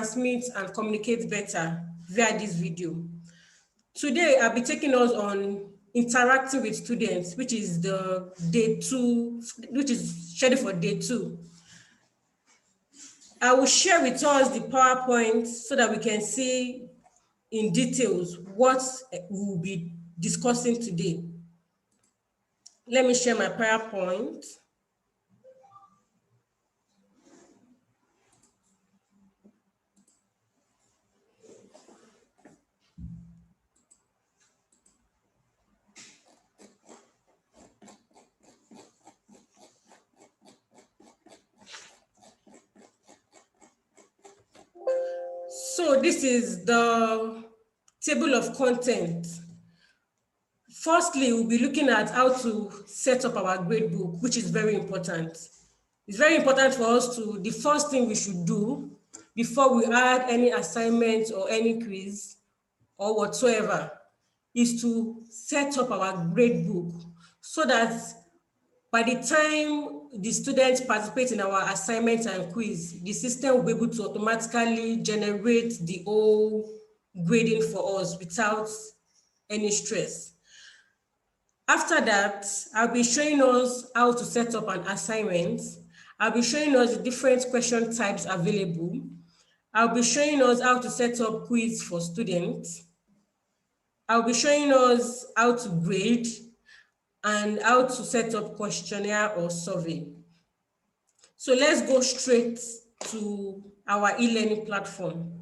transmit and communicate better via this video. Today, I'll be taking us on interacting with students, which is the day 2, which is scheduled for day 2. I will share with us the PowerPoint so that we can see in details what we'll be discussing today. Let me share my PowerPoint. So this is the table of content. Firstly, we'll be looking at how to set up our gradebook, which is very important. It's very important for us to, the first thing we should do before we add any assignment or any quiz or whatsoever is to set up our gradebook so that by the time the students participate in our assignments and quiz, the system will be able to automatically generate the whole grading for us without any stress. After that, I'll be showing us how to set up an assignment. I'll be showing us the different question types available. I'll be showing us how to set up quiz for students. I'll be showing us how to grade and how to set up questionnaire or survey. So let's go straight to our e-learning platform.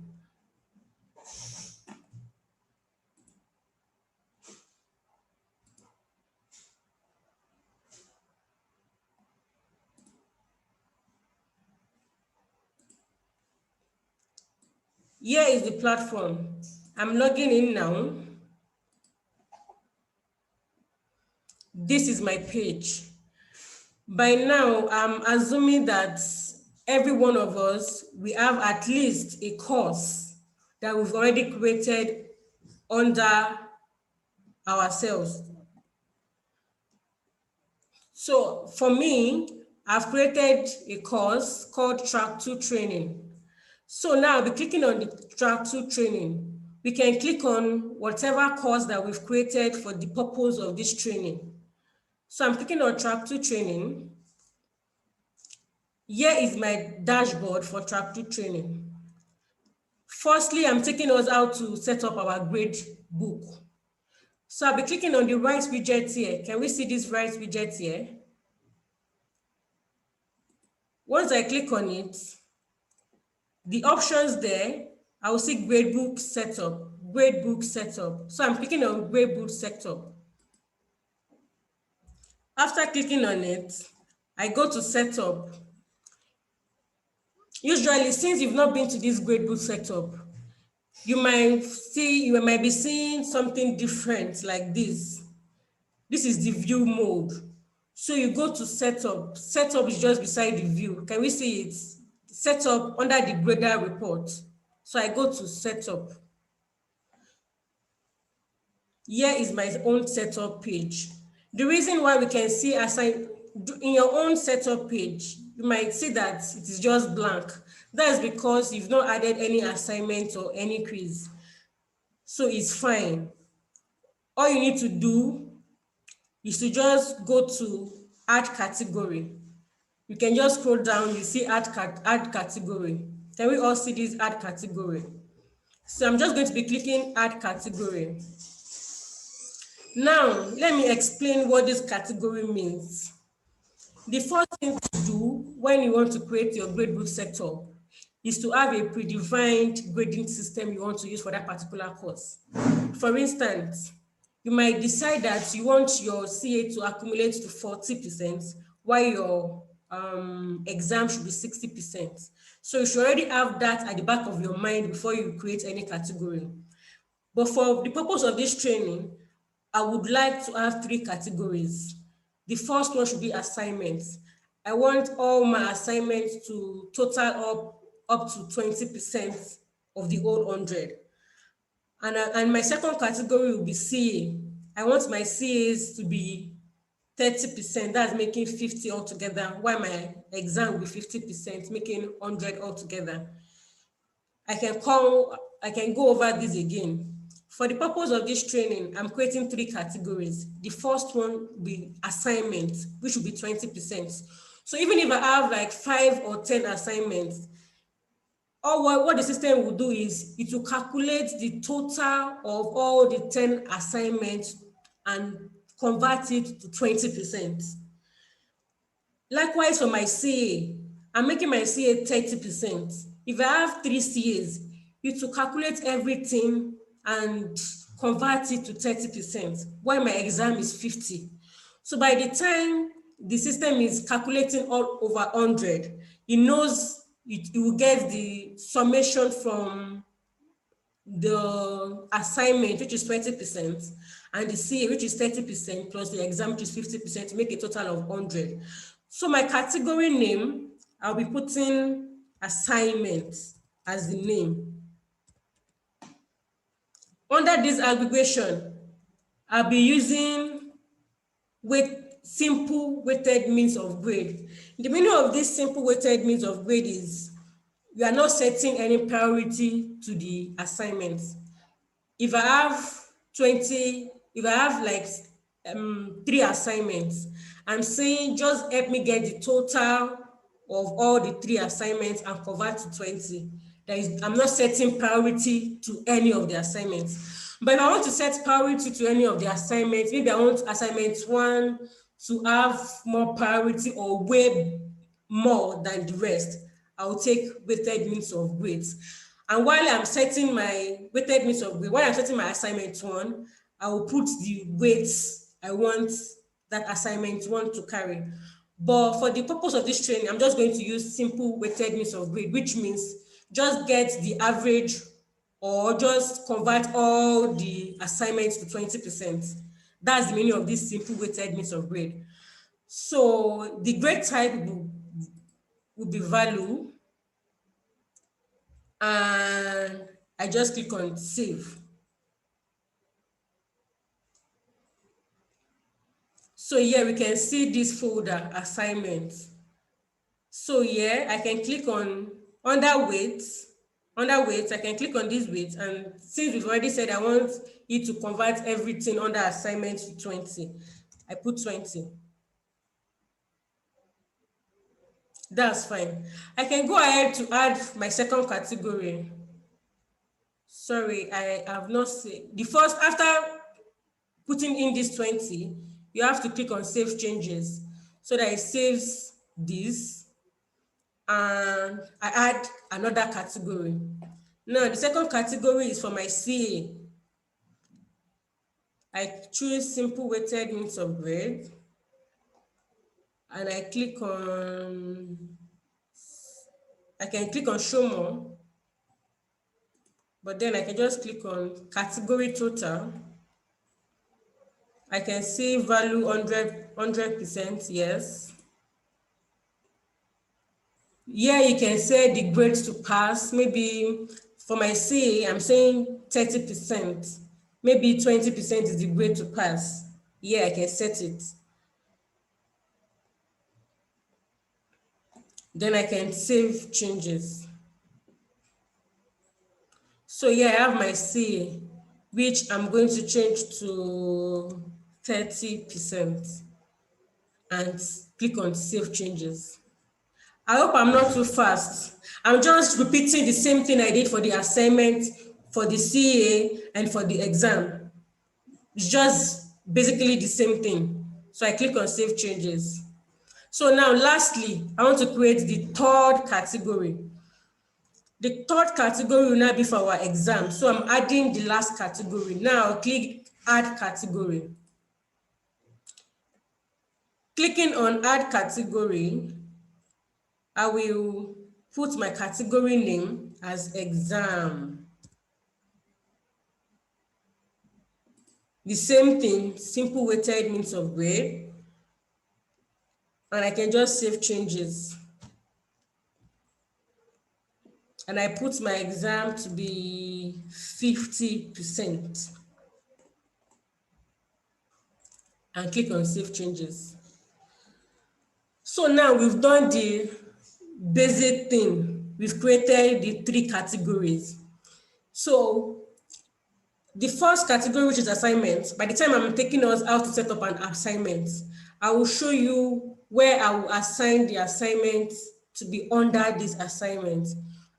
Here is the platform. I'm logging in now. This is my page. By now, I'm assuming that every one of us, we have at least a course that we've already created under ourselves. So for me, I've created a course called Track 2 Training. So now I'll be clicking on the Track 2 Training. We can click on whatever course that we've created for the purpose of this training. So I'm clicking on Track 2 Training. Here is my dashboard for Track 2 Training. Firstly, I'm taking us how to set up our grade book. So I'll be clicking on the right widget here. Can we see this right widget here? Once I click on it, the options there, I will see gradebook setup, gradebook setup. So I'm clicking on gradebook setup. After clicking on it, I go to setup. Usually, since you've not been to this gradebook setup, you might be seeing something different like this. This is the view mode. So you go to setup. Setup is just beside the view. Can we see it? Setup under the grader report. So I go to setup. Here is my own setup page. The reason why we can see in your own setup page, you might see that it is just blank. That is because you've not added any assignment or any quiz. So it's fine. All you need to do is to just go to add category. You can just scroll down, you see add category. Can we all see this add category? So I'm just going to be clicking add category. Now, let me explain what this category means. The first thing to do when you want to create your gradebook setup is to have a predefined grading system you want to use for that particular course. For instance, you might decide that you want your CA to accumulate to 40%, while your exam should be 60%. So you should already have that at the back of your mind before you create any category. But for the purpose of this training, I would like to have 3 categories. The first one should be assignments. I want all my assignments to total up to 20% of the whole 100. And my second category will be CA. I want my CAs to be 30%, that's making 50 altogether, while my exam will be 50%, making 100 altogether. I can go over this again. For the purpose of this training, I'm creating 3 categories. The first one will be assignment, which will be 20%. So even if I have like 5 or 10 assignments, or what the system will do is it will calculate the total of all the 10 assignments and convert it to 20%. Likewise, for my CA, I'm making my CA 30%. If I have 3 CAs, it will calculate everything and convert it to 30%, while my exam is 50. So by the time the system is calculating all over 100, it knows it will get the summation from the assignment, which is 20%, and the CA, which is 30%, plus the exam, which is 50%, to make a total of 100. So my category name, I'll be putting assignment as the name. Under this aggregation, I'll be using simple weighted means of grade. The meaning of this simple weighted means of grade is we are not setting any priority to the assignments. If I have 20, if I have like 3 assignments, I'm saying just help me get the total of all the 3 assignments and convert to 20. I'm not setting priority to any of the assignments. But if I want to set priority to any of the assignments, maybe I want assignment 1 to have more priority or way more than the rest, I'll take weighted means of grades. And while I'm setting my weighted means of grade, while I'm setting my assignment 1, I will put the weights I want that assignment 1 to carry. But for the purpose of this training, I'm just going to use simple weighted means of grade, which means just get the average or just convert all the assignments to 20%. That's the meaning of this simple weighted means of grade. So the grade type will be value, and I just click on save. So here we can see this folder assignment. So here I can click on under weights, I can click on this weight, and since we've already said I want it to convert everything under assignment to 20, I put 20. That's fine. I can go ahead to add my second category. Sorry, I have not seen the first. After putting in this 20, you have to click on save changes so that it saves this, and I add another category. Now, the second category is for my CA. I choose simple weighted means of grade, and I can click on show more, but then I can just click on category total. I can see value 100%, yes. Here you can say the grades to pass. Maybe for my CA, I'm saying 30%. Maybe 20% is the grade to pass. Here I can set it. Then I can save changes. So here I have my CA, which I'm going to change to 30% and click on save changes. I hope I'm not too fast. I'm just repeating the same thing I did for the assignment, for the CA, and for the exam. It's just basically the same thing. So I click on save changes. So now lastly, I want to create the third category. The third category will now be for our exam. So I'm adding the last category. Now click add category. Clicking on add category, I will put my category name as exam. The same thing, simple weighted means of grade. And I can just save changes. And I put my exam to be 50%. And click on save changes. So now we've done the basic thing. we've created the 3 categories. So the first category, which is assignments, by the time I'm taking us how to set up an assignment, I will show you where I will assign the assignment to be under this assignment.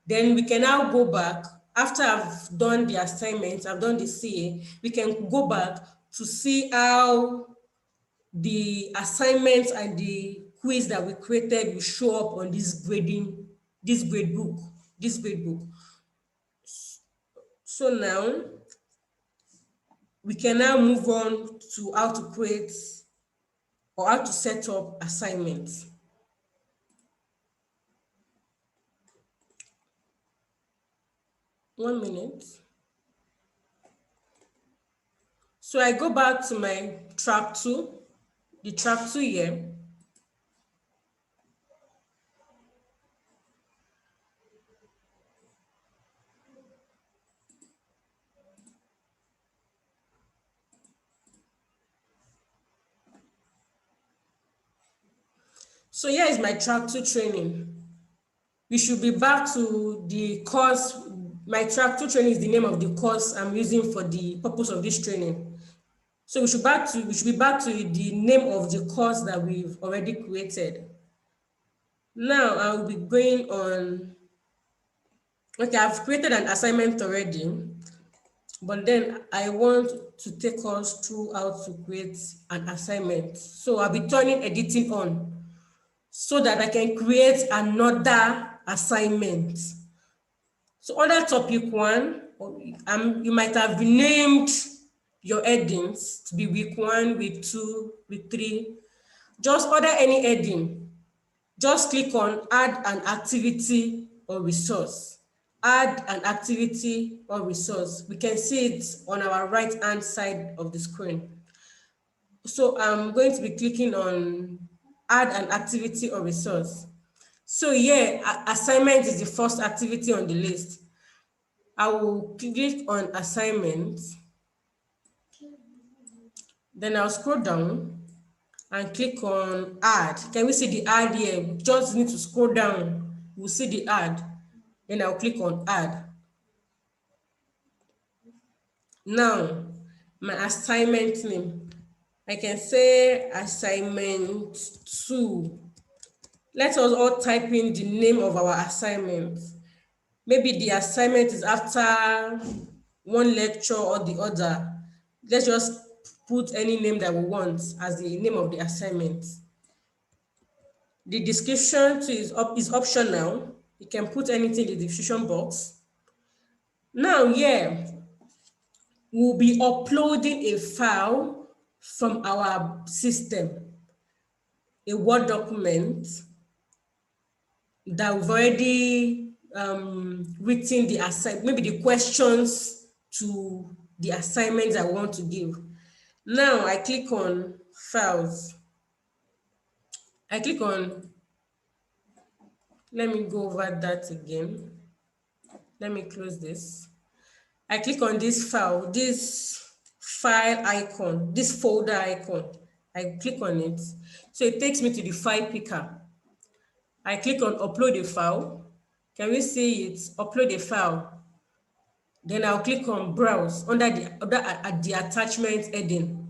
Then we can now go back. After I've done the assignment, I've done the CA, we can go back to see how the assignments and the quiz that we created will show up on this grade book. So now we can now move on to how to create or how to set up assignments. One minute. So I go back to my track 2, the track 2 here. So here is my track 2 training. We should be back to the course. My track 2 training is the name of the course I'm using for the purpose of this training. So we should be back to the name of the course that we've already created. Now I'll be going on. Okay, I've created an assignment already, but then I want to take us through how to create an assignment. So I'll be turning editing on so that I can create another assignment. So under topic 1, you might have renamed your headings to be week 1, week 2, week 3. Just order any heading. Just click on add an activity or resource. Add an activity or resource. We can see it on our right-hand side of the screen. So I'm going to be clicking on add an activity or resource. So here, assignment is the first activity on the list. I will click on assignment. Then I'll scroll down and click on add. Can we see the add here? We just need to scroll down. We'll see the add. Then I'll click on add. Now, my assignment name. I can say assignment 2. Let us all type in the name of our assignment. Maybe the assignment is after one lecture or the other. Let's just put any name that we want as the name of the assignment. The description is optional. You can put anything in the description box. Now, yeah, we'll be uploading a file from our system, a Word document that we've already written the assignment, maybe the questions to the assignments I want to give. Now I click on files. Let me go over that again. Let me close this. I click on this file, this file icon, this folder icon. I click on it. So it takes me to the file picker. I click on upload a file. Can we see it? Upload a file. Then I'll click on browse at the attachment heading.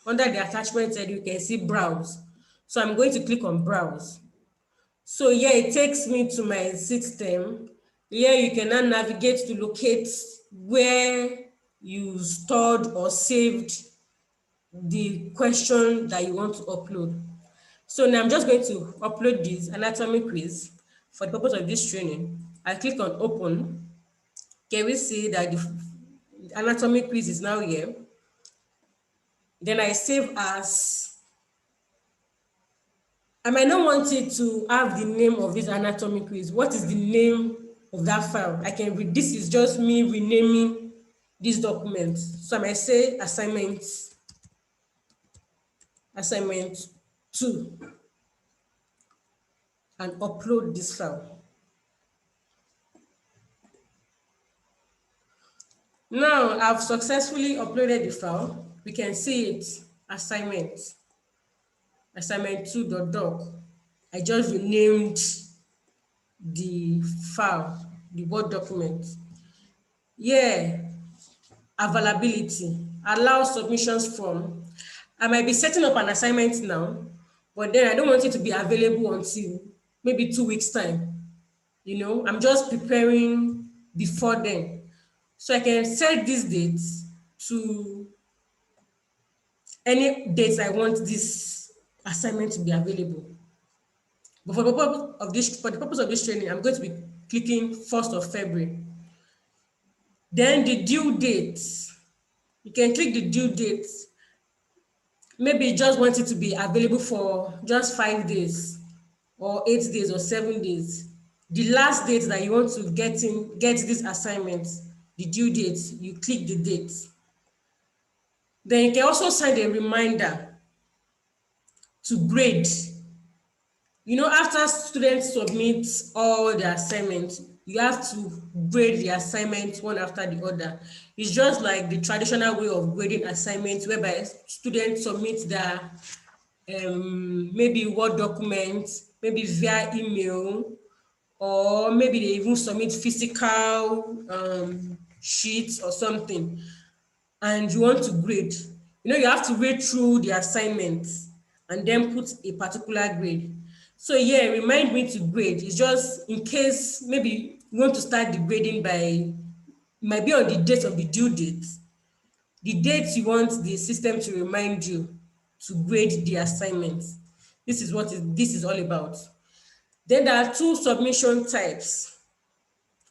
Under the attachment heading, you can see browse. So I'm going to click on browse. So here it takes me to my system. Here you can now navigate to locate where you stored or saved the question that you want to upload. So now I'm just going to upload this anatomy quiz for the purpose of this training. I click on open. Can we see that the anatomy quiz is now here? Then I save as. I might not want it to have the name of this anatomy quiz. What is the name of that file? I can read. This is just me renaming this document. So I might say assignment 2 and upload this file. Now I've successfully uploaded the file. We can see it, assignment 2.doc. I just renamed the file, the Word document. Yeah, availability, allow submissions from. I might be setting up an assignment now, but then I don't want it to be available until maybe 2 weeks time. I'm just preparing before then. So I can set these dates to any dates I want this assignment to be available. But for the purpose of this training, I'm going to be clicking 1st of February. Then the due date, you can click the due date. Maybe you just want it to be available for just 5 days or 8 days or 7 days. The last date that you want to get this assignment, the due date, you click the date. Then you can also send a reminder to grade. After students submit all the assignments, you have to grade the assignment one after the other. It's just like the traditional way of grading assignments, whereby students submit their maybe Word documents, maybe via email, or maybe they even submit physical sheets or something, and you want to grade. You have to read through the assignments and then put a particular grade. So yeah, remind me to grade. It's just in case maybe you want to start the grading might be on the date of the due date. The date you want the system to remind you to grade the assignments. This is what this is all about. Then there are two submission types: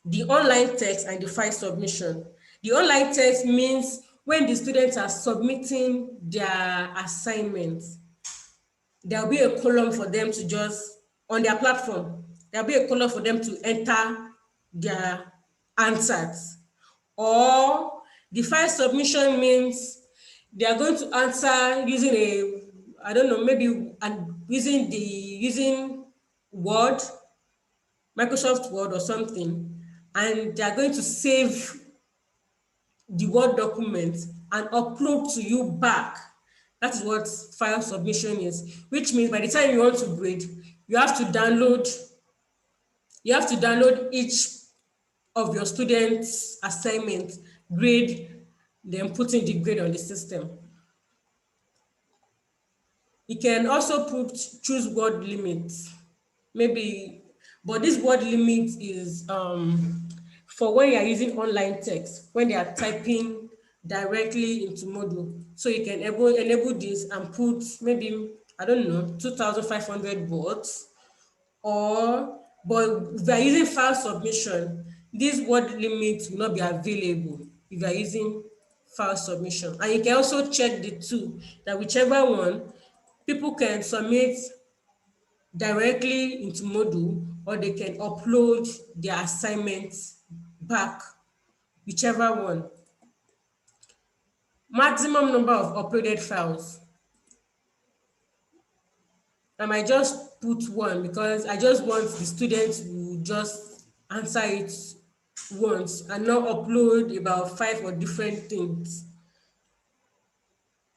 the online text and the file submission. The online text means when the students are submitting their assignments, there'll be a column for them to just, on their platform, there'll be a column for them to enter their answers. Or the file submission means they are going to answer using I don't know, maybe using Word, Microsoft Word or something, and they are going to save the Word document and upload to you back. That is what file submission is, which means by the time you want to grade, you have to download each of your students' assignments, grade, then putting the grade on the system. You can also choose word limits, maybe, but this word limit is for when you are using online text, when they are typing directly into Moodle. So you can enable this and put maybe, I don't know, 2,500 words. But if you are using file submission, this word limit will not be available if you are using file submission. And you can also check the two, that whichever one, people can submit directly into Moodle, or they can upload their assignments back, whichever one. Maximum number of uploaded files. I might just put one because I just want the students to just answer it once and not upload about 5 or different things.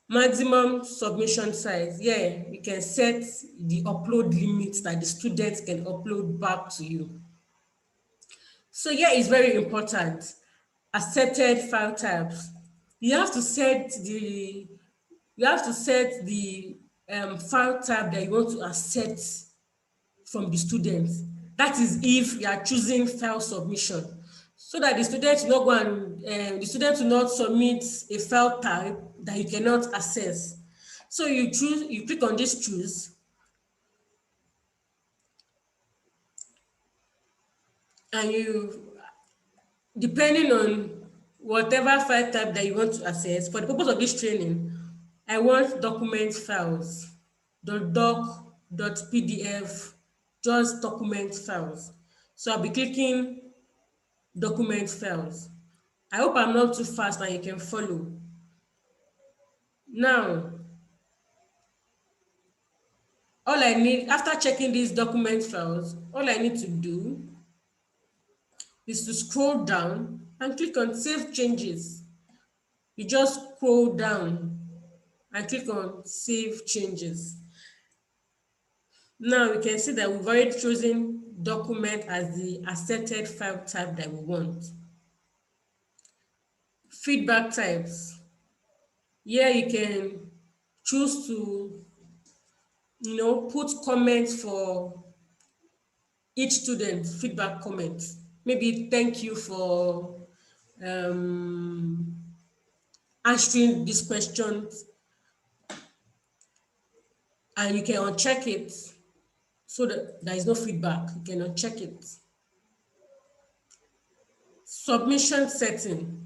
Maximum submission size. Yeah, you can set the upload limits that the students can upload back to you. So yeah, it's very important. Accepted file types. You have to set the file type that you want to accept from the students. That is if you are choosing file submission, so that the student will not go and the student will not submit a file type that you cannot access. So you click on this choose, and depending on whatever file type that you want to access. For the purpose of this training, I want document files, .doc, .pdf, just document files. So I'll be clicking document files. I hope I'm not too fast and you can follow. Now, all I need, after checking these document files, all I need to do is to scroll down and click on Save Changes. You just scroll down and click on Save Changes. Now you can see that we've already chosen document as the accepted file type that we want. Feedback types. Here you can choose to, put comments for each student, feedback comments. Maybe thank you for um, answering these questions, and you can uncheck it so that there is no feedback. You can uncheck it. Submission setting.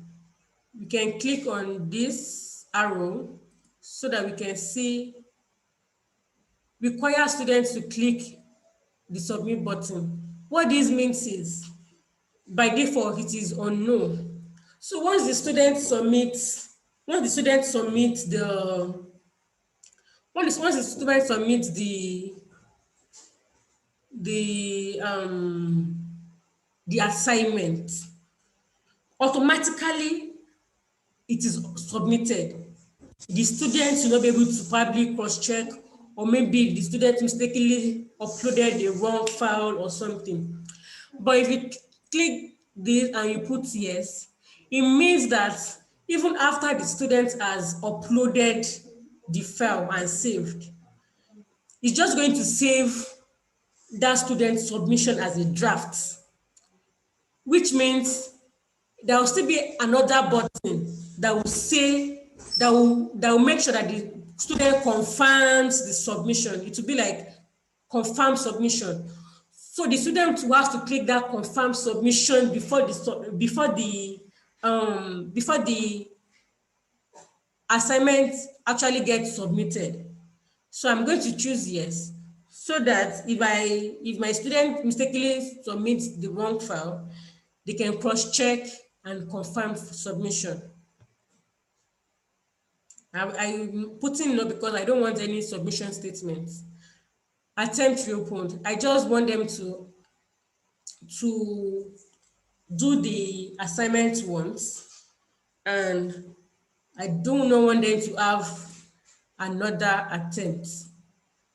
We can click on this arrow so that we can see require students to click the submit button. What this means is by default it is unknown. So once the student submits, once the student submits the um the assignment, automatically it is submitted. The students will not be able to probably cross-check, or maybe the student mistakenly uploaded the wrong file or something. But if you click this and you put yes, it means that even after the student has uploaded the file and saved, it's just going to save that student's submission as a draft, which means there will still be another button that will say that will make sure that the student confirms the submission. It will be like confirm submission. So the student will have to click that confirm submission before the assignment actually gets submitted. So I'm going to choose yes, so that if my student mistakenly submits the wrong file, they can cross-check and confirm submission. I'm putting no because I don't want any submission statements. Attempt reopened. I just want them to do the assignment once, and I do not want them to have another attempt,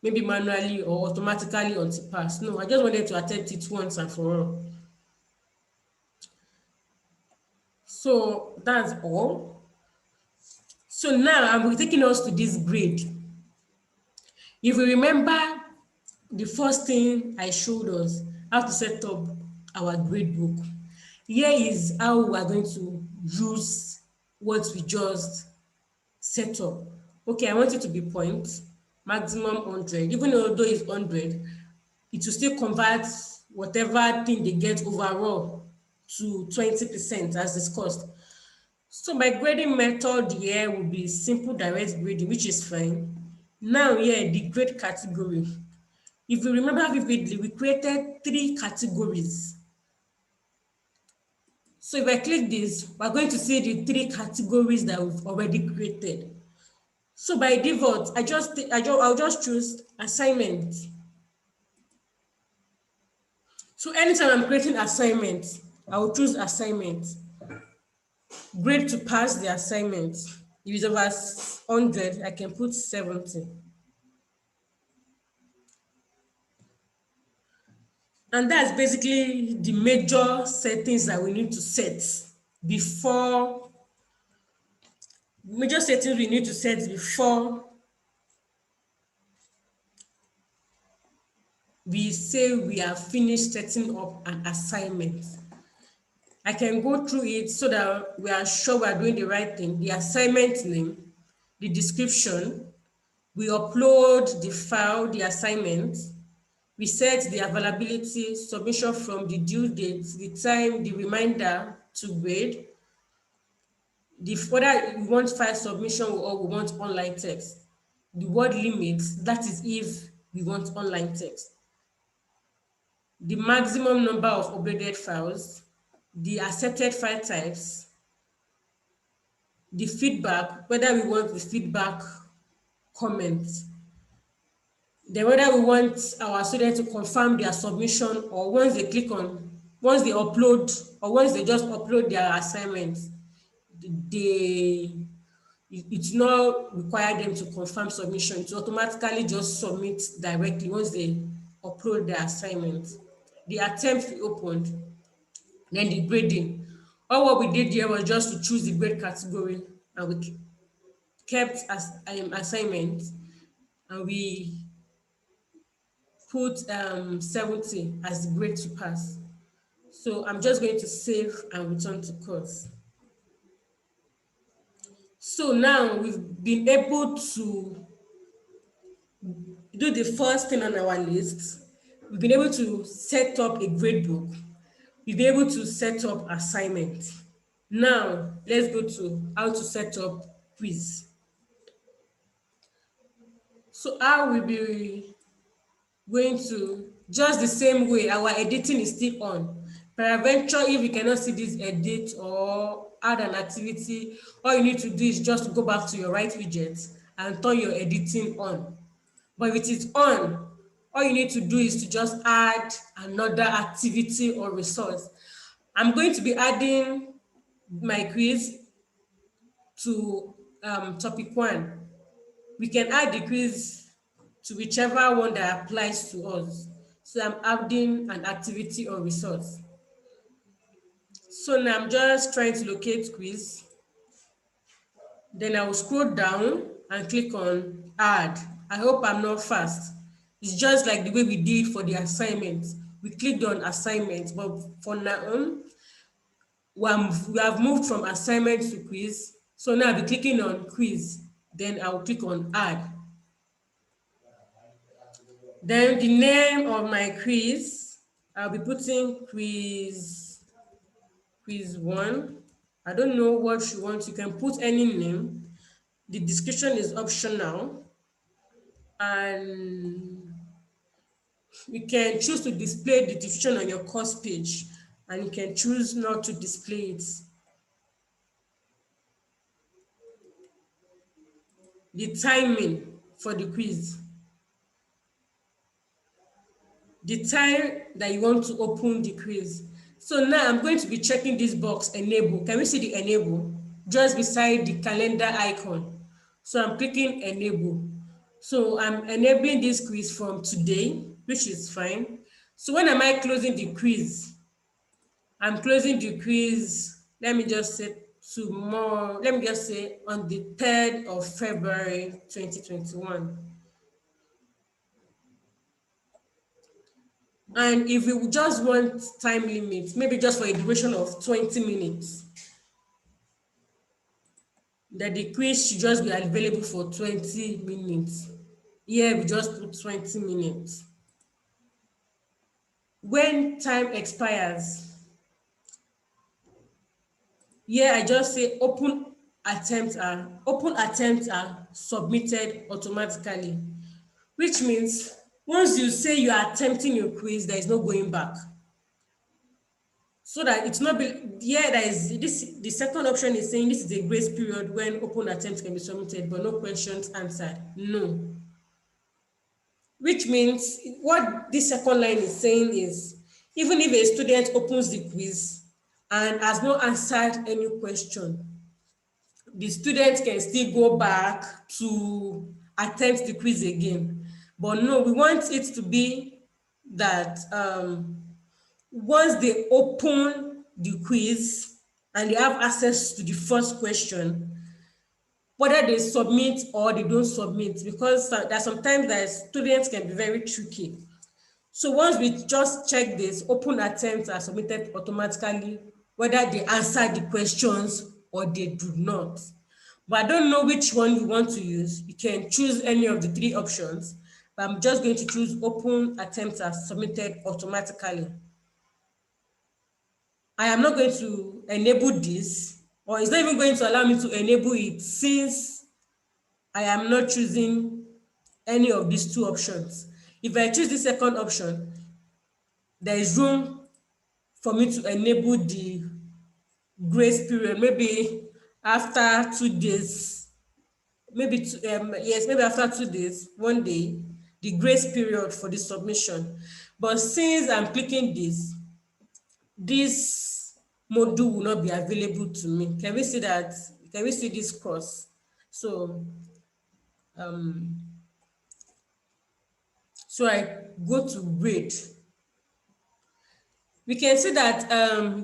maybe manually or automatically until pass. No, I just want them to attempt it once and for all. So that's all. So now I'm taking us to this grade. If we remember, the first thing I showed us how to set up our grade book. Here is how we are going to use what we just set up. Okay, I want it to be point, maximum 100. Even though it's 100, it will still convert whatever thing they get overall to 20% as discussed. So my grading method here will be simple direct grading, which is fine. Now here, the grade category. If you remember vividly, we created 3 categories. So if I click this, we're going to see the 3 categories that we've already created. So by default, I'll just choose assignment. So anytime I'm creating assignment, I will choose assignment. Grade to pass the assignment. If it's over 100, I can put 70. And that's basically the major settings that we need to set before we say we are finished setting up an assignment. I can go through it so that we are sure we are doing the right thing. The assignment name, the description, we upload the file, the assignment, we set the availability, submission from the due date, the time, the reminder to grade, whether we want file submission or we want online text, the word limit, that is if we want online text, the maximum number of uploaded files, the accepted file types, the feedback, whether we want the feedback comments, then whether we want our students to confirm their submission, or once they upload, or once they just upload their assignments, it will not require them to confirm submission. It automatically just submit directly once they upload their assignment. the attempt we opened, then the grading. All what we did here was just to choose the grade category, and we kept as assignment, and we put 70 as the grade to pass. So I'm just going to save and return to course. So now we've been able to do the first thing on our list. We've been able to set up a grade book. We've been able to set up assignment. Now let's go to how to set up quiz. So how we be going to, just the same way, our editing is still on. Peradventure, if you cannot see this edit or add an activity, all you need to do is just go back to your right widget and turn your editing on. But if it is on, all you need to do is to just add another activity or resource. I'm going to be adding my quiz to topic 1. We can add the quiz to whichever one that applies to us. So I'm adding an activity or resource. So now I'm just trying to locate quiz. Then I will scroll down and click on add. I hope I'm not fast. It's just like the way we did for the assignment. We clicked on assignment, but for now, we have moved from assignment to quiz. So now I'll be clicking on quiz. Then I'll click on add. Then the name of my quiz, I'll be putting quiz 1. I don't know what you want. You can put any name. The description is optional, and you can choose to display the description on your course page, and you can choose not to display it. The timing for the quiz, the time that you want to open the quiz. So now I'm going to be checking this box, enable. Can we see the enable? Just beside the calendar icon. So I'm clicking enable. So I'm enabling this quiz from today, which is fine. So when am I closing the quiz? I'm closing the quiz, let me just say tomorrow, let me just say on the 3rd of February 2021. And if you just want time limit, maybe just for a duration of 20 minutes, that the quiz should just be available for 20 minutes. Here we just put 20 minutes. When time expires, here I just say open attempts are submitted automatically, which means once you say you are attempting your quiz, there is no going back. So that it's not there is this. The second option is saying this is a grace period when open attempts can be submitted but no questions answered. No. Which means what this second line is saying is even if a student opens the quiz and has not answered any question, the student can still go back to attempt the quiz again. But no, we want it to be that once they open the quiz and they have access to the first question, whether they submit or they don't submit, because there sometimes that students can be very tricky. So once we just check this, open attempts are submitted automatically, whether they answer the questions or they do not. But I don't know which one you want to use. You can choose any of the 3 options, but I'm just going to choose open attempts are submitted automatically. I am not going to enable this, or it's not even going to allow me to enable it since I am not choosing any of these 2 options. If I choose the second option, there is room for me to enable the grace period, maybe after 2 days, maybe maybe after 2 days, 1 day, the grace period for the submission. But since I'm clicking this module will not be available to me. Can we see that? Can we see this cross? So so I go to grade. We can see that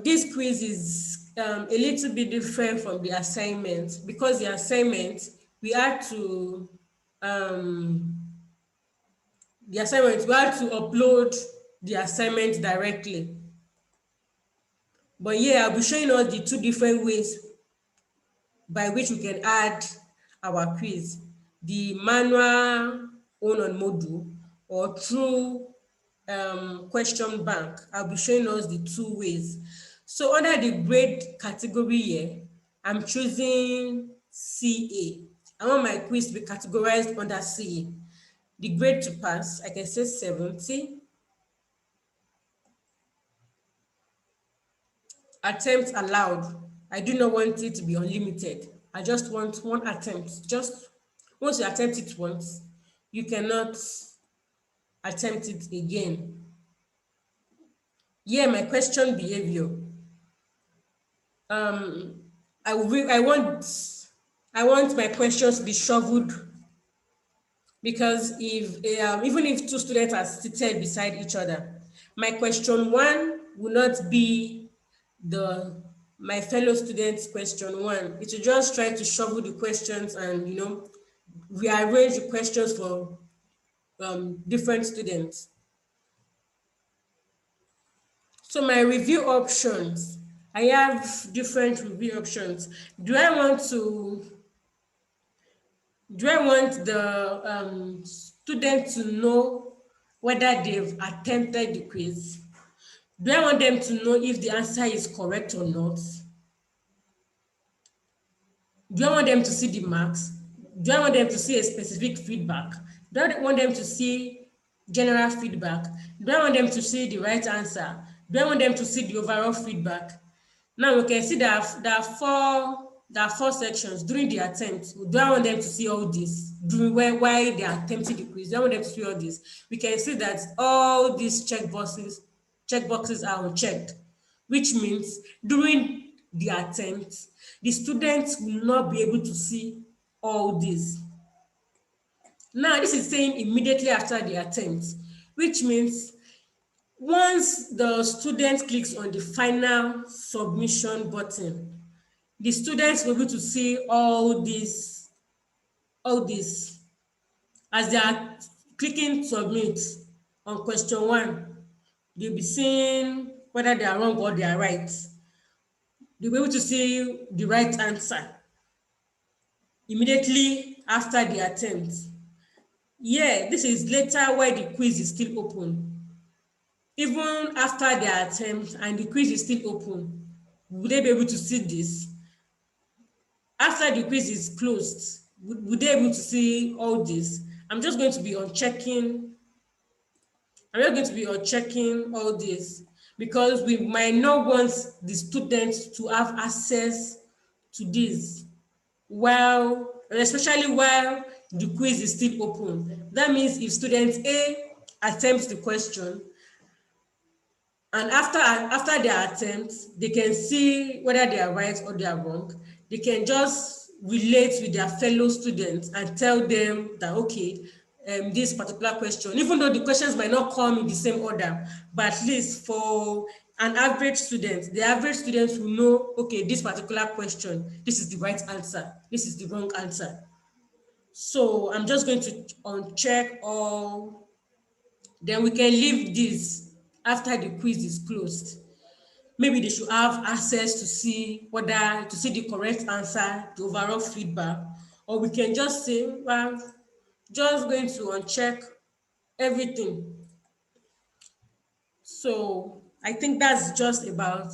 this quiz is a little bit different from the assignment, because the assignment we had to um, upload the assignment directly. But yeah, I'll be showing us the two different ways by which we can add our quiz: the manual one on Moodle or through question bank. I'll be showing us the two ways. So under the grade category here, I'm choosing CA. I want my quiz to be categorized under CA. The grade to pass, I can say 70. Attempts allowed, I do not want it to be unlimited. I just want one attempt. Just once you attempt it once, you cannot attempt it again. Yeah, my question behavior. I will, I want my questions to be shoveled, because if even if two students are seated beside each other, my question one will not be the my fellow students' question one. It will just try to shovel the questions and rearrange the questions for different students. So my review options, I have different review options. Do I want to do I want the student to know whether they've attempted the quiz? Do I want them to know if the answer is correct or not? Do I want them to see the marks? Do I want them to see a specific feedback? Do I want them to see general feedback? Do I want them to see the right answer? Do I want them to see the overall feedback? Now we can see that there are four sections during the attempt. Do I want them to see all this during while they are attempting the quiz? Do I want them to see all this? We can see that all these checkboxes are unchecked, which means during the attempt, the students will not be able to see all this. Now, this is saying immediately after the attempt, which means once the student clicks on the final submission button, the students will be able to see all this as they are clicking submit on question one. They'll be seeing whether they are wrong or they are right. They'll be able to see the right answer immediately after the attempt. Yeah, this is later where the quiz is still open. Even after their attempt and the quiz is still open, would they be able to see this? After the quiz is closed, would they be able to see all this? I'm just going to be unchecking all this, because we might not want the students to have access to this especially while the quiz is still open. That means if student A attempts the question, and after their attempt, they can see whether they are right or they are wrong. They can just relate with their fellow students and tell them that, okay, this particular question, even though the questions might not come in the same order, but at least for an average student, the average students will know, okay, this particular question, this is the right answer, this is the wrong answer. So I'm just going to uncheck all, then we can leave this after the quiz is closed. Maybe they should have access to see the correct answer, the overall feedback, or we can just say, well, just going to uncheck everything. So I think that's just about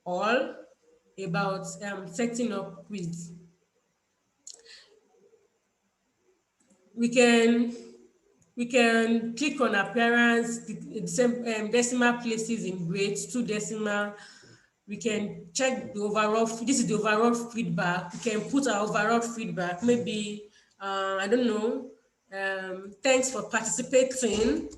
all about setting up quiz. We can click on appearance, the same decimal places in grades, two decimal. We can check the overall, this is the overall feedback. We can put our overall feedback, maybe, I don't know, thanks for participating.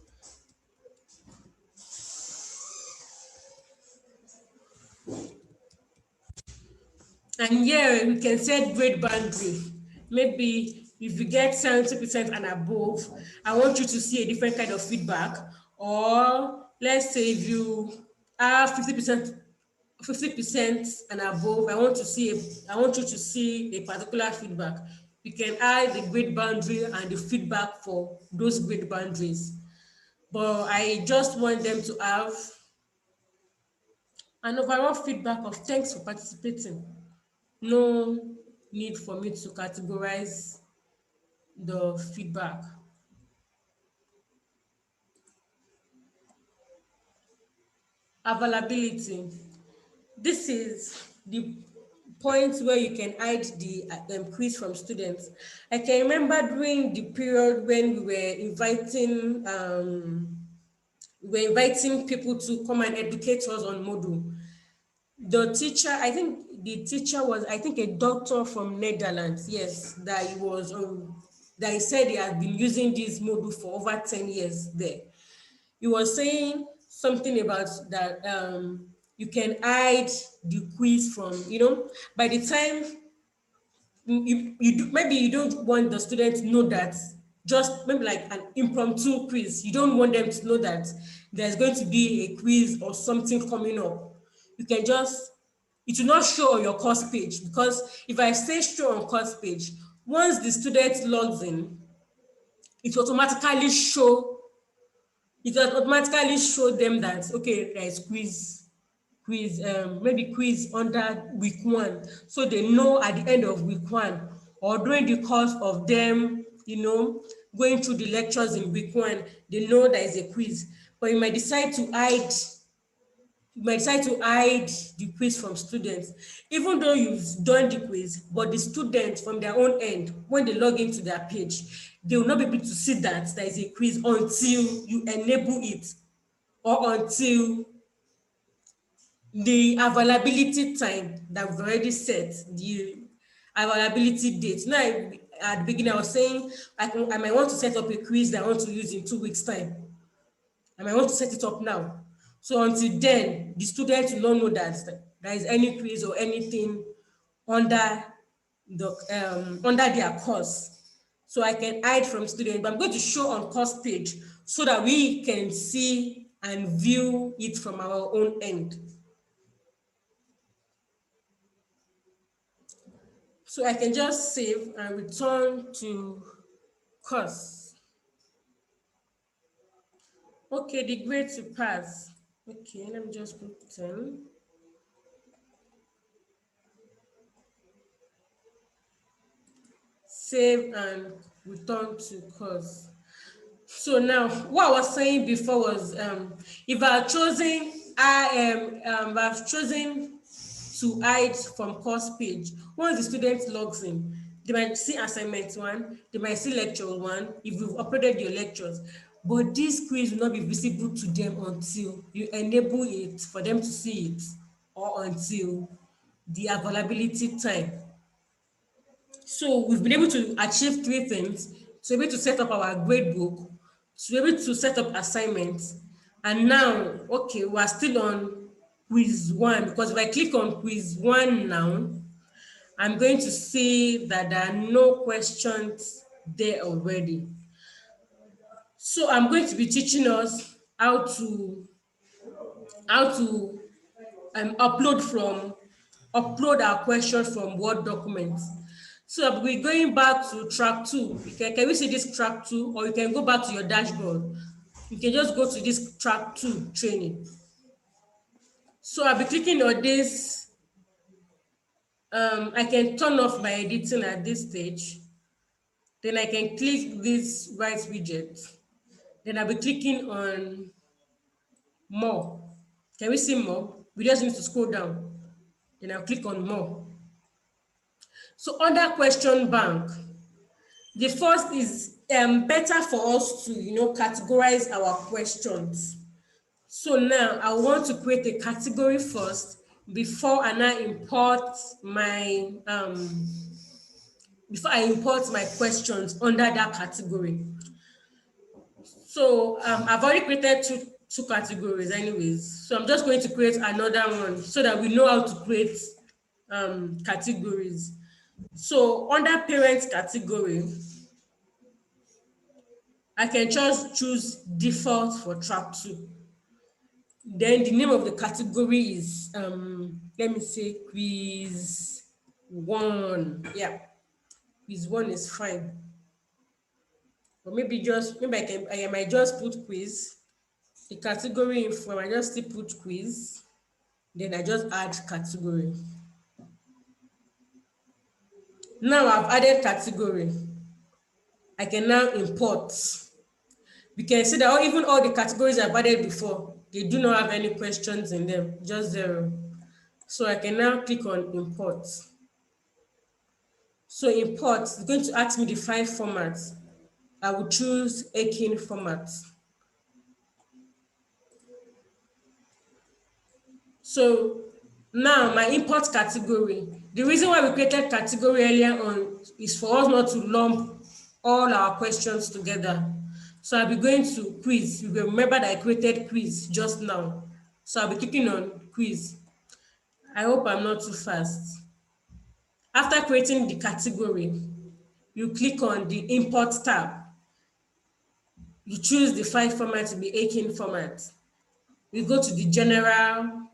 And yeah, we can set grade boundary. Maybe if you get 70% and above, I want you to see a different kind of feedback. Or let's say if you have 50% and above, I want you to see a particular feedback. You can add the grade boundary and the feedback for those grade boundaries. But I just want them to have an overall feedback of thanks for participating. No need for me to categorize the feedback. Availability. This is the point where you can hide the quiz from students. I can remember during the period when we were inviting people to come and educate us on Moodle. The teacher, I think the teacher was, I think, a doctor from Netherlands. Yes, that he said he had been using this Moodle for over 10 years there. He was saying something about that you can hide the quiz from, by the time maybe you don't want the students to know that, just maybe like an impromptu quiz. You don't want them to know that there's going to be a quiz or something coming up. You can just, it will not show on your course page, because if I say show on course page, once the student logs in, it will automatically show it will automatically show them that, okay, there is maybe quiz under week 1, so they know at the end of week 1 or during the course of them, going through the lectures in week 1, they know there is a quiz. But you might decide to hide the quiz from students, even though you've done the quiz. But the students from their own end, when they log into their page, they will not be able to see that there is a quiz until you enable it, or until the availability time that we've already set, the availability date. At the beginning I was saying I might want to set up a quiz that I want to use in 2 weeks' time. I might want to set it up now. So until then, the students will not know that there is any quiz or anything under under their course. So I can hide from students, but I'm going to show on course page so that we can see and view it from our own end. So I can just save and return to course. Okay, the grade to pass. Okay, let me just put 10. Save and return to course. So now, what I was saying before was, if I've chosen to hide from course page. Once the student logs in, they might see assignment 1, they might see lecture 1 if you've uploaded your lectures. But this quiz will not be visible to them until you enable it for them to see it, or until the availability time. So we've been able to achieve 3 things: to be able to set up our grade book, to be able to set up assignments, and now, okay, we're still on quiz 1, because if I click on quiz 1 now, I'm going to see that there are no questions there already. So I'm going to be teaching us how to upload our questions from Word documents. So we're going back to track 2. Can we see this track 2, or you can go back to your dashboard? You can just go to this track 2 training. So I'll be clicking on this. I can turn off my editing at this stage. Then I can click this right widget. Then I'll be clicking on more. Can we see more? We just need to scroll down. Then I'll click on more. So under question bank, the first is better for us to categorize our questions. So now I want to create a category first before I now import my questions under that category. So I've already created two categories anyways. So I'm just going to create another one so that we know how to create categories. So under parent category, I can just choose default for track 2. Then the name of the category is let me say quiz one. Yeah, quiz one is fine. Or maybe I might just put quiz. The category info I just still put quiz. Then I just add category. Now I've added category. I can now import. We can see that even all the categories I've added before, they do not have any questions in them, just zero. So I can now click on import. So import is going to ask me the file format. I will choose Akin format. So now my import category. The reason why we created category earlier on is for us not to lump all our questions together. So I'll be going to quiz. You will remember that I created quiz just now. So I'll be clicking on quiz. I hope I'm not too fast. After creating the category, you click on the import tab. You choose the file format to be Akin format. You go to the general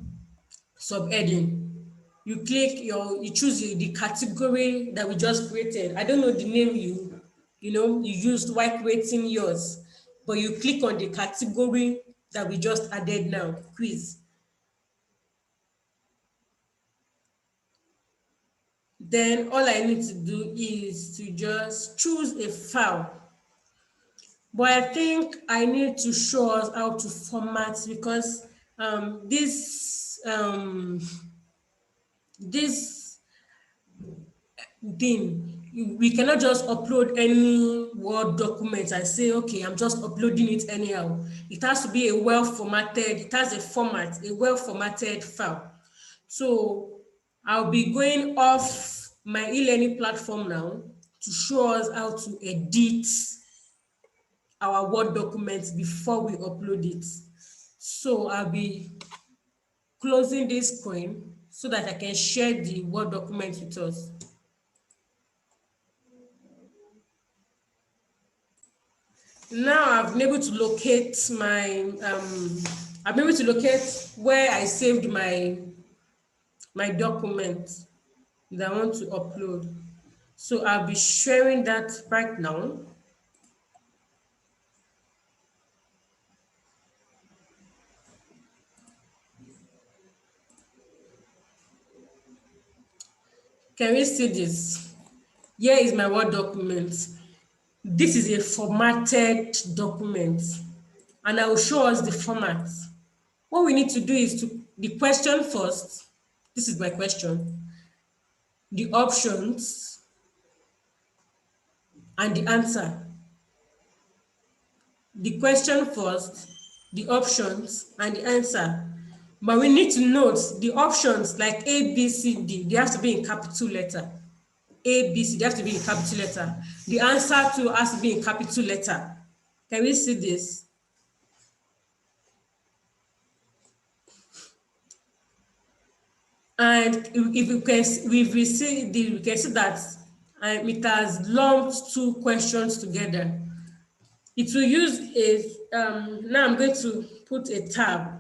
subheading. You choose the category that we just created. I don't know the name you used while creating yours, but you click on the category that we just added now, quiz. Then all I need to do is to just choose a file. But I think I need to show us how to format because this thing, we cannot just upload any Word document and say, okay, I'm just uploading it anyhow. It has to be it has a format, a well formatted file. So I'll be going off my e-learning platform now to show us how to edit our Word documents before we upload it. So I'll be closing this screen so that I can share the Word document with us. Now I've been able to locate where I saved my document that I want to upload. So I'll be sharing that right now. Can we see this? Here is my Word document. This is a formatted document, and I will show us the format. What we need to do is the question first. This is my question. The options and the answer. The question first, the options and the answer. But we need to note the options like A, B, C, D, they have to be in capital letter. A, B, C, they have to be in capital letter. The answer too has to be in capital letter. Can we see this? And if we can, we can see that it has lumped two questions together. It will use now I'm going to put a tab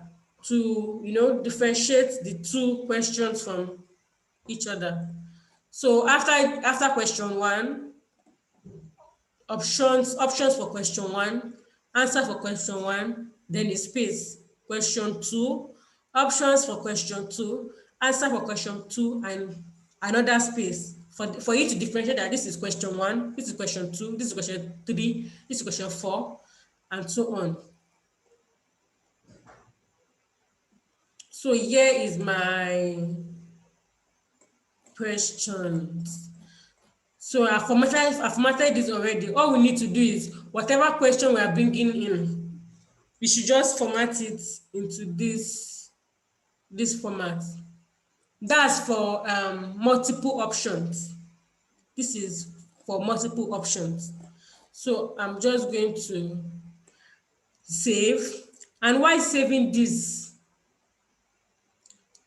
to, differentiate the two questions from each other. So after question one, options for question one, answer for question one, then a space. Question two, options for question two, answer for question two, and another space for you to differentiate that this is question one, this is question two, this is question three, this is question four, and so on. So here is my questions. So I formatted this already. All we need to do is whatever question we are bringing in, we should just format it into this format. That's for multiple options. This is for multiple options. So I'm just going to save. And why saving this?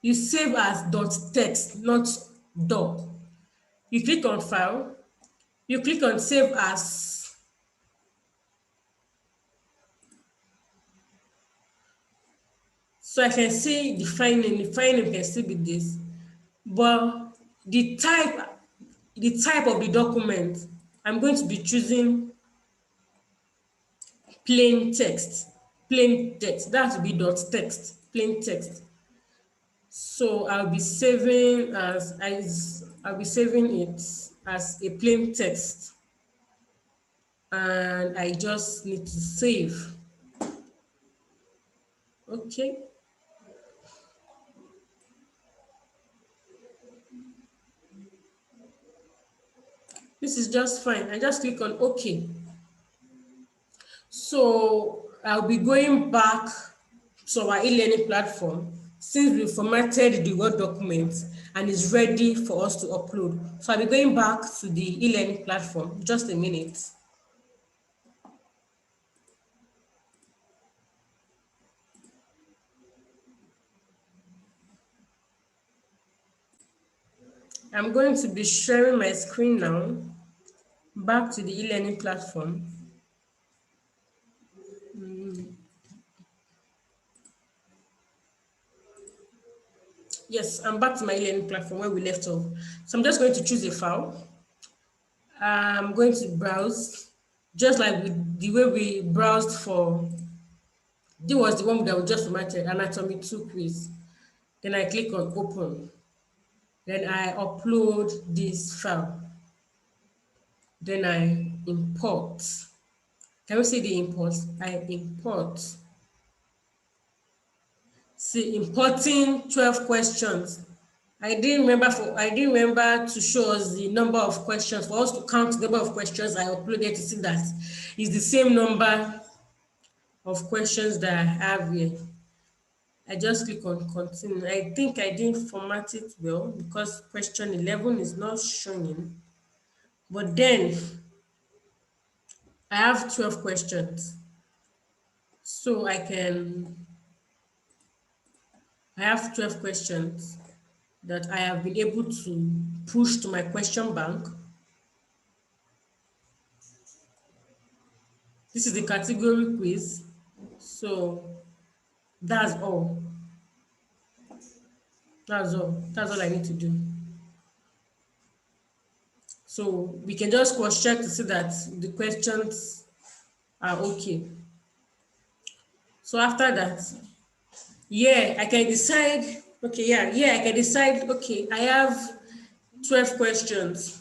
You save as .text, not doc. You click on file, you click on save as. So I can see the file name can still be this, but the type of the document, I'm going to be choosing plain text. Plain text. That has to be dot text, plain text. So I'll be saving it as a plain text, and I just need to save. Okay. This is just fine. I just click on OK. So I'll be going back to our e-learning platform since we formatted the Word document and it's ready for us to upload. So I'll be going back to the e-learning platform. Just a minute. I'm going to be sharing my screen now back to the e-learning platform. Yes, I'm back to my e-learning platform where we left off. So I'm just going to choose a file. I'm going to browse, just like the way we browsed for, this was the one that we just formatted, Anatomy 2 quiz. Then I click on open. Then I upload this file. Then I import. Can you see the import? I import. See, importing 12 questions. I didn't remember to show us the number of questions, for us to count the number of questions I uploaded to see that it's the same number of questions that I have here. I just click on continue. I think I didn't format it well because question 11 is not showing. But then I have 12 questions. So I have 12 questions that I have been able to push to my question bank. This is the category quiz. So that's all. That's all. That's all I need to do. So we can just cross check to see that the questions are okay. So after that, I can decide, I can decide, okay, I have 12 questions.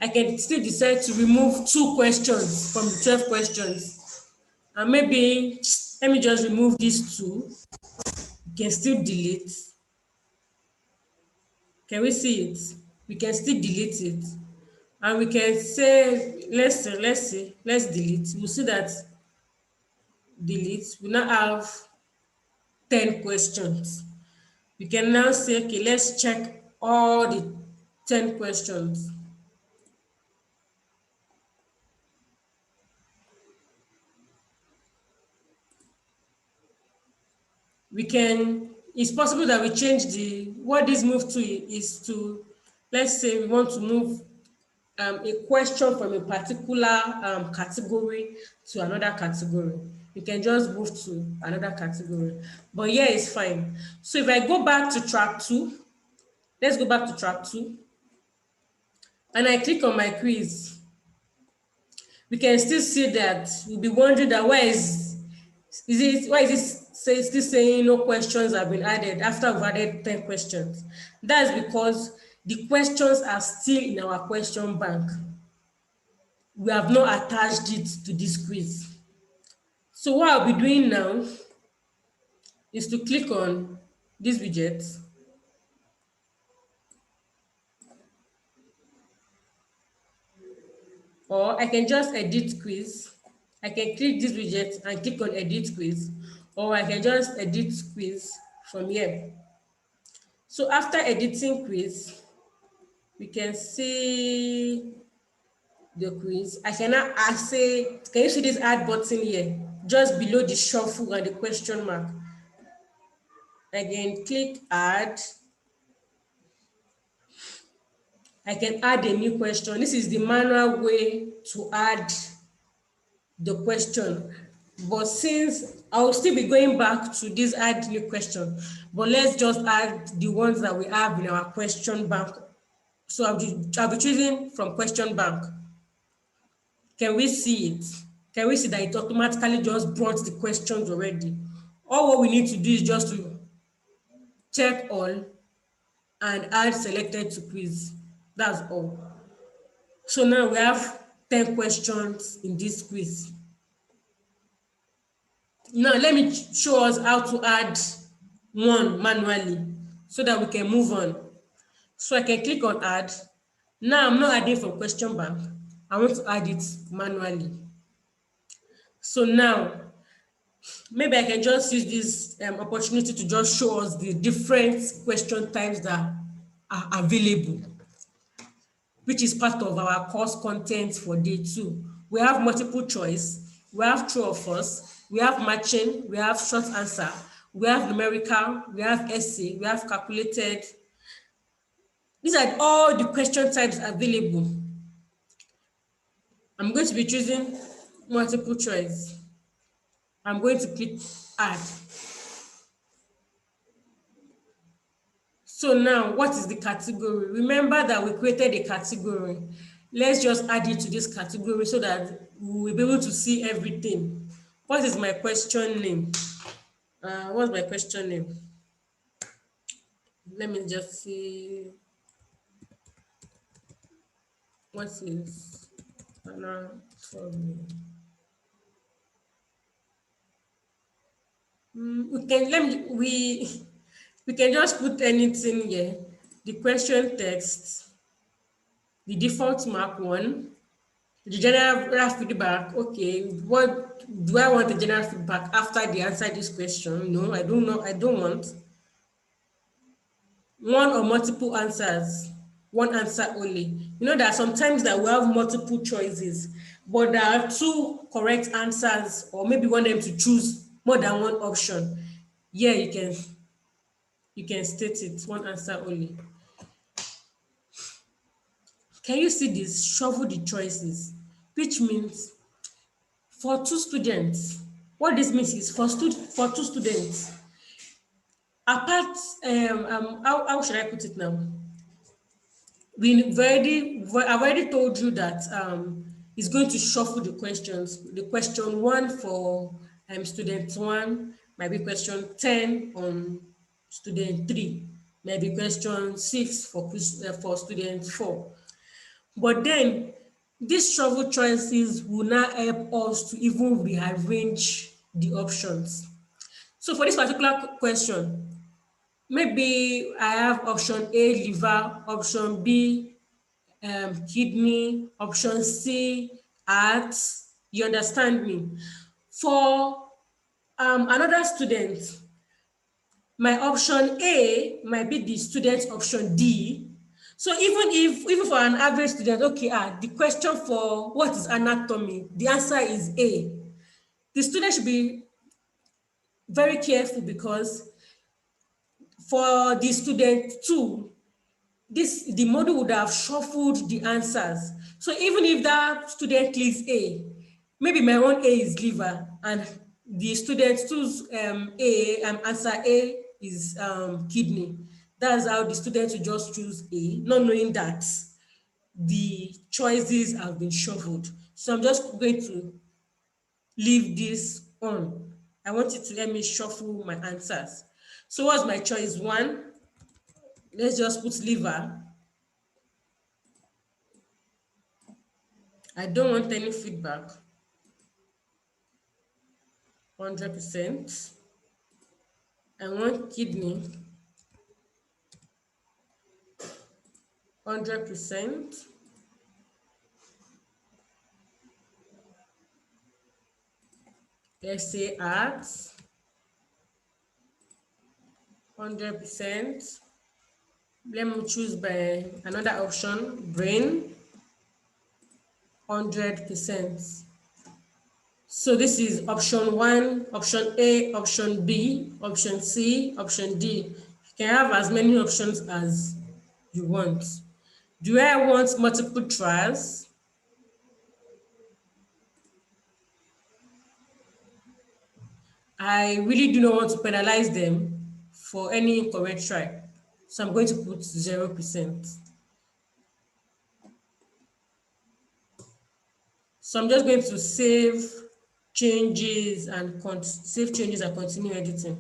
I can still decide to remove 2 questions from the 12 questions. And maybe, let me just remove these 2. You can still delete. Can we see it? We can still delete it. And we can say, let's delete. We'll see that delete. We now have 10 questions. We can now say, okay, let's check all the 10 questions. It's possible that we change what this move to is to, let's say we want to move a question from a particular category to another category. You can just move to another category. But yeah, it's fine. So if I go back to track 2, let's go back to track 2, and I click on my quiz, we can still see that you'll be wondering that why is still saying no questions have been added after we've added 10 questions. That's because the questions are still in our question bank. We have not attached it to this quiz. So what I'll be doing now is to click on this widget, or I can just edit quiz. I can click this widget and click on edit quiz, or I can just edit quiz from here. So after editing quiz, we can see the quiz. I can now say, can you see this add button here? Just below the shuffle and the question mark. I can click add. I can add a new question. This is the manual way to add the question. But since I will still be going back to this add new question, but let's just add the ones that we have in our question bank. So I'll be choosing from question bank. Can we see it? Can we see that it automatically just brought the questions already? All what we need to do is just to check all and add selected to quiz. That's all. So now we have 10 questions in this quiz. Now let me show us how to add one manually so that we can move on. So I can click on add. Now I'm not adding from question bank. I want to add it manually. So now maybe I can just use this opportunity to just show us the different question types that are available, which is part of our course content for day 2. We have multiple choice, we have true or false, we have matching, we have short answer, we have numerical, we have essay, we have calculated. These are all the question types available. I'm going to be choosing multiple choice. I'm going to click add. So now, what is the category? Remember that we created a category. Let's just add it to this category so that we will be able to see everything. What is my question name? What's my question name? Let me just see. What is anatomy? We can just put anything here. The question text, the default mark one, the general feedback. Okay, what do I want the general feedback after they answer this question? No, I don't know. I don't want one or multiple answers, one answer only. You know that sometimes that we have multiple choices, but there are two correct answers, or maybe want them to choose more than one option. Yeah, you can state it one answer only. Can you see this? Shuffle the choices, which means for two students. What this means is for two students. Apart, how should I put it now? I've already told you that it's going to shuffle the questions. The question one for student one might be question 10 on student three, maybe question 6 for student 4. But then these shuffle choices will now help us to even rearrange the options. So for this particular question, maybe I have option A, liver, option B, kidney, option C, heart. You understand me? For another student, my option A might be the student's option D. So even for an average student, okay, the question for what is anatomy, the answer is A. The student should be very careful because for the student two, the model would have shuffled the answers. So even if that student clicks A, maybe my own A is liver and the student two's answer A is kidney. That's how the student will just choose A, not knowing that the choices have been shuffled. So I'm just going to leave this on. I want you to let me shuffle my answers. So what's my choice one? Let's just put liver. I don't want any feedback. 100%. I want kidney. 100%. SA arts. 100%. Let me choose by another option, brain. 100%. So this is option one, option A, option B, option C, option D. You can have as many options as you want. Do I want multiple trials? I really do not want to penalize them for any incorrect try. So I'm going to put 0%. So I'm just going to save changes and continue editing.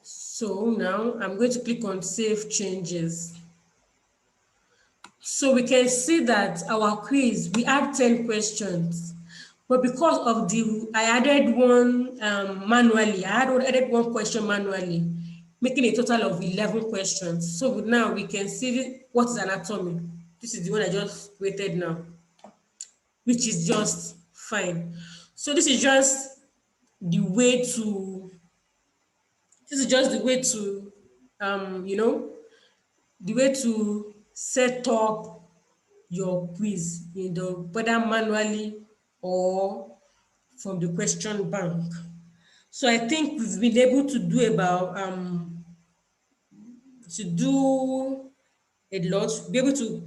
So now I'm going to click on save changes. So we can see that our quiz, we had 10 questions. But because of I added one manually, added one question manually, making a total of 11 questions. So now we can see what is anatomy. This is the one I just created now, which is just fine. So the way to, this is just the way to, you know, the way to set up your quiz in the whether manually or from the question bank. So I think we've been able to do about to do a lot, be able to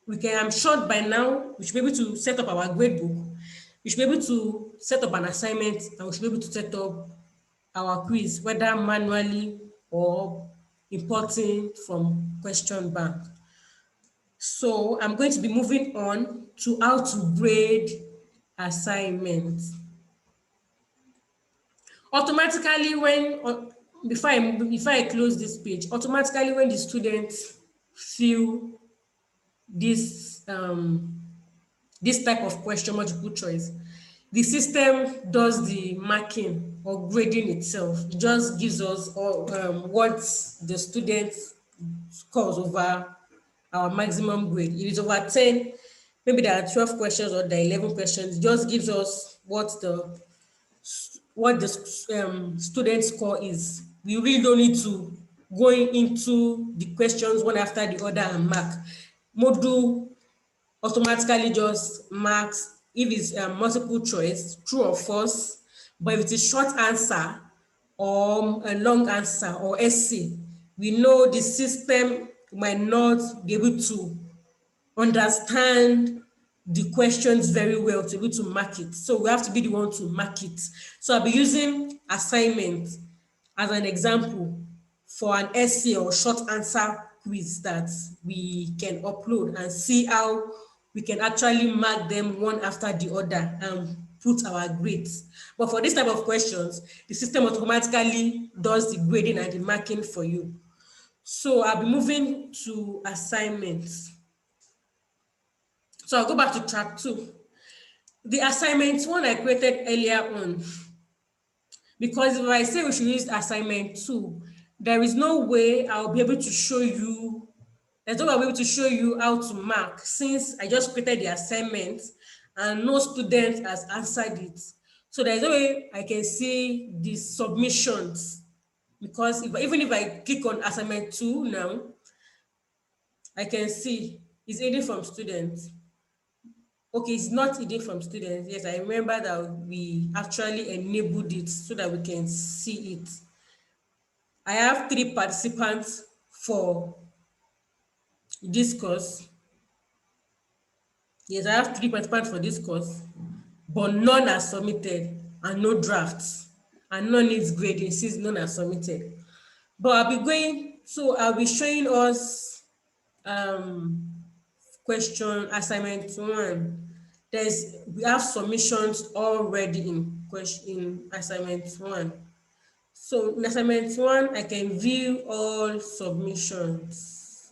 we can, I'm sure by now we should be able to set up our grade book. We should be able to set up an assignment and we should be able to set up our quiz, whether manually or importing from question bank. So I'm going to be moving on to how to grade assignments. Automatically before I close this page, automatically when the students fill this this type of question, multiple choice, the system does the marking or grading itself. It just gives us what the student scores over our maximum grade. If it's over 10, maybe there are 12 questions or there are 11 questions, it just gives us what the student score is. We really don't need to go into the questions one after the other and mark. Moodle automatically just marks if it's multiple choice, true or false. But if it is short answer or a long answer or essay, we know the system might not be able to understand the questions very well to be able to mark it. So we have to be the one to mark it. So I'll be using assignment as an example for an essay or short answer quiz that we can upload and see how we can actually mark them one after the other and put our grades. But for this type of questions, the system automatically does the grading and the marking for you. So I'll be moving to assignments. So I'll go back to track 2. The assignment one I created earlier on, because if I say we should use assignment 2, there is no way I'll be able to show you, there's no way I'll be able to show you how to mark since I just created the assignment and no student has answered it. So there's no way I can see the submissions, because even if I click on assignment 2 now, I can see it's aiding from students. Okay, it's not hidden from students. Yes, I remember that we actually enabled it so that we can see it. I have 3 participants for this course. Yes, I have 3 participants for this course, but none are submitted and no drafts. And none needs grading since none are submitted. But I'll be showing us um, question assignment 1. We have submissions already in assignment 1. So in assignment 1, I can view all submissions.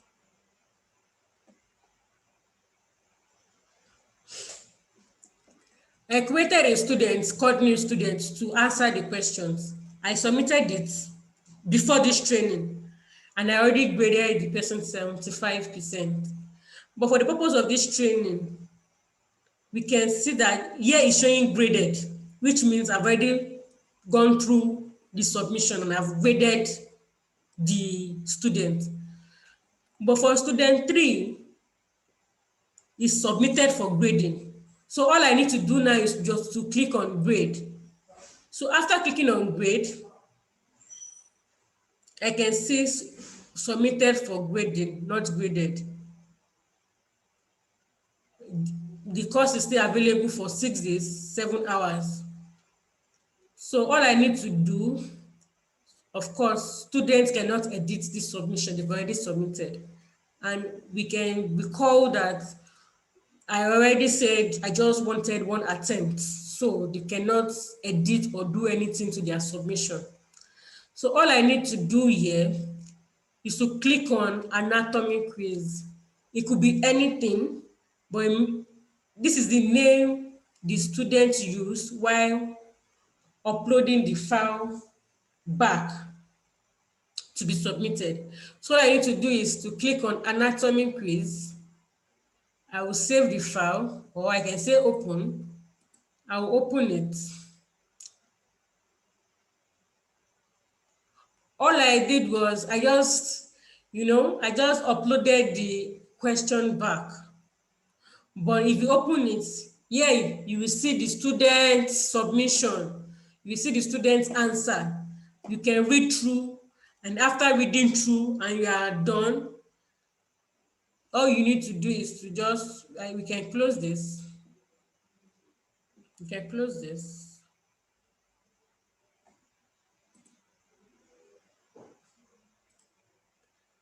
I created a student called new student to answer the questions. I submitted it before this training and I already graded the person 75%. But for the purpose of this training, we can see that here is showing graded, which means I've already gone through the submission and I've graded the student. But for student 3, is submitted for grading. So all I need to do now is just to click on grade. So after clicking on grade, I can see submitted for grading, not graded. the course is still available for 6 days, 7 hours. So all I need to do, of course, students cannot edit this submission, they've already submitted. And we can recall that I already said I just wanted one attempt, so they cannot edit or do anything to their submission. So all I need to do here is to click on anatomy quiz. It could be anything, but this is the name the students use while uploading the file back to be submitted. So all I need to do is to click on anatomy quiz. I will save the file, or I can say open. I will open it. All I did was I just uploaded the question back. But if you open it, here you will see the student submission. You will see the student's answer. You can read through, and after reading through and you are done, all you need to do is to just, we can close this. We can close this.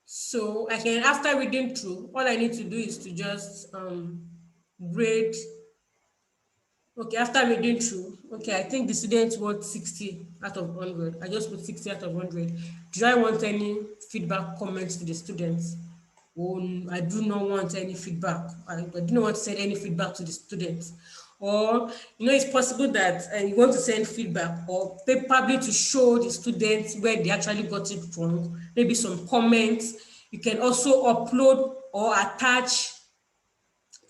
So I can, after reading through, all I need to do is to just grade. Okay, after reading through, okay, I think the students want 60 out of 100. I just put 60 out of 100. Do I want any feedback comments to the students? Oh, I do not want any feedback. I do not want to send any feedback to the students. Or, it's possible that you want to send feedback or probably to show the students where they actually got it wrong, maybe some comments. You can also upload or attach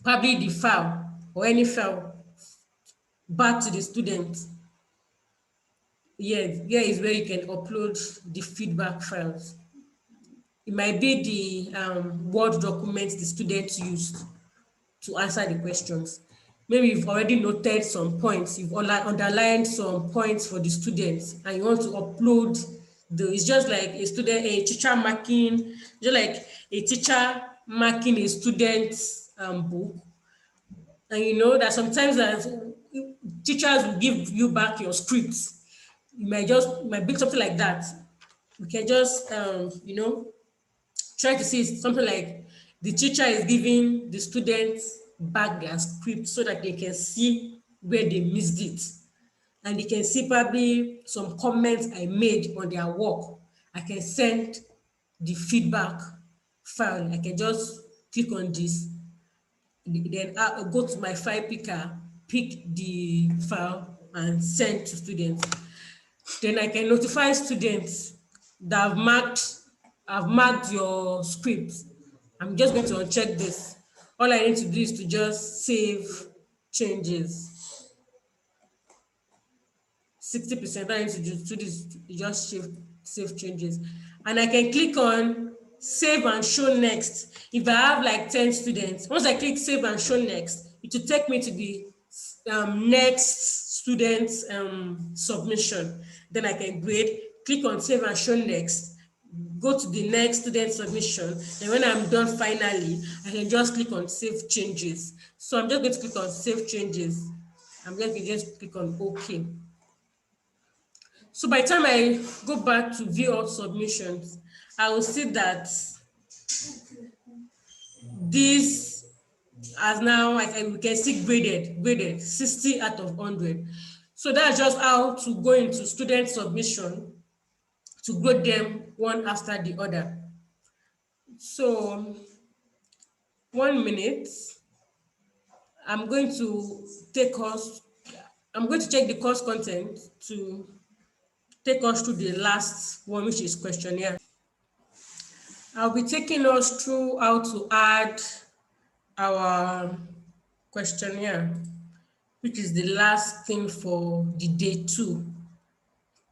probably the file or any file back to the student. Yes, here is where you can upload the feedback files. It might be the Word documents the students used to answer the questions. Maybe you've already noted some points, you've underlined some points for the students, and you want to upload it's just like a teacher marking, just like a teacher marking a student's book. And that sometimes that teachers will give you back your scripts. You might be something like that. You can just try to see something like the teacher is giving the students back their script so that they can see where they missed it. And they can see probably some comments I made on their work. I can send the feedback file. I can just click on this, then I'll go to my file picker, pick the file and send to students. Then I can notify students that I've marked your script. I'm just going to uncheck this. All I need to do is to just save changes. 60%, I need to do this, just save changes. And I can click on save and show next. If I have like 10 students, once I click save and show next, it will take me to the next student's submission. Then I can grade, click on save and show next, go to the next student submission. And when I'm done finally, I can just click on save changes. So I'm just going to click on save changes. I'm going to just click on OK. So by the time I go back to view all submissions, I will see that this has now, we can see graded 60 out of 100. So that's just how to go into student submission to grade them one after the other. So 1 minute, I'm going to check the course content to take us through the last one, which is questionnaire. I'll be taking us through how to add our questionnaire, which is the last thing for the day 2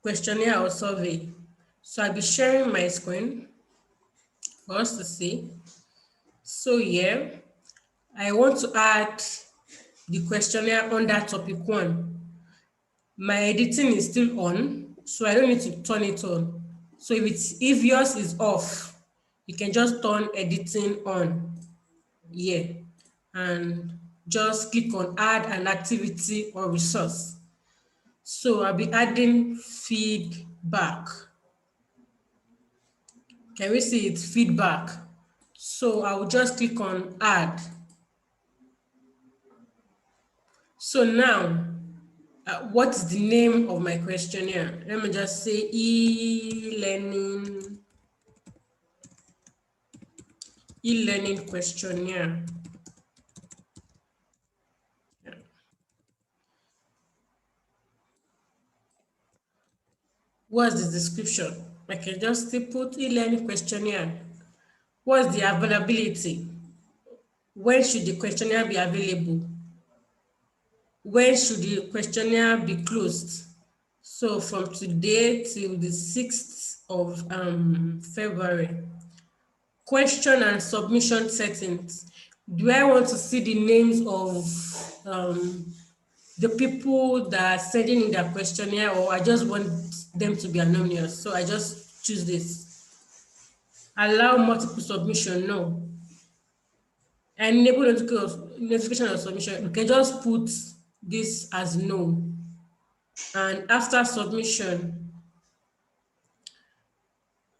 questionnaire or survey. So I'll be sharing my screen for us to see. So here, I want to add the questionnaire under topic 1. My editing is still on, so I don't need to turn it on. So if yours is off, you can just turn editing on here. And just click on add an activity or resource. So I'll be adding feedback. Can we see it? Feedback. So I will just click on add. So now, what is the name of my questionnaire? Let me just say e-learning questionnaire. What's the description? I can just still put e-learning questionnaire. What's the availability? When should the questionnaire be available? When should the questionnaire be closed? So from today till the 6th of February. Question and submission settings. Do I want to see the names of the people that are sending in their questionnaire, or I just want them to be anonymous? So I just choose this. Allow multiple submission, no. Enable notification of submission, you can just put this as no. And after submission,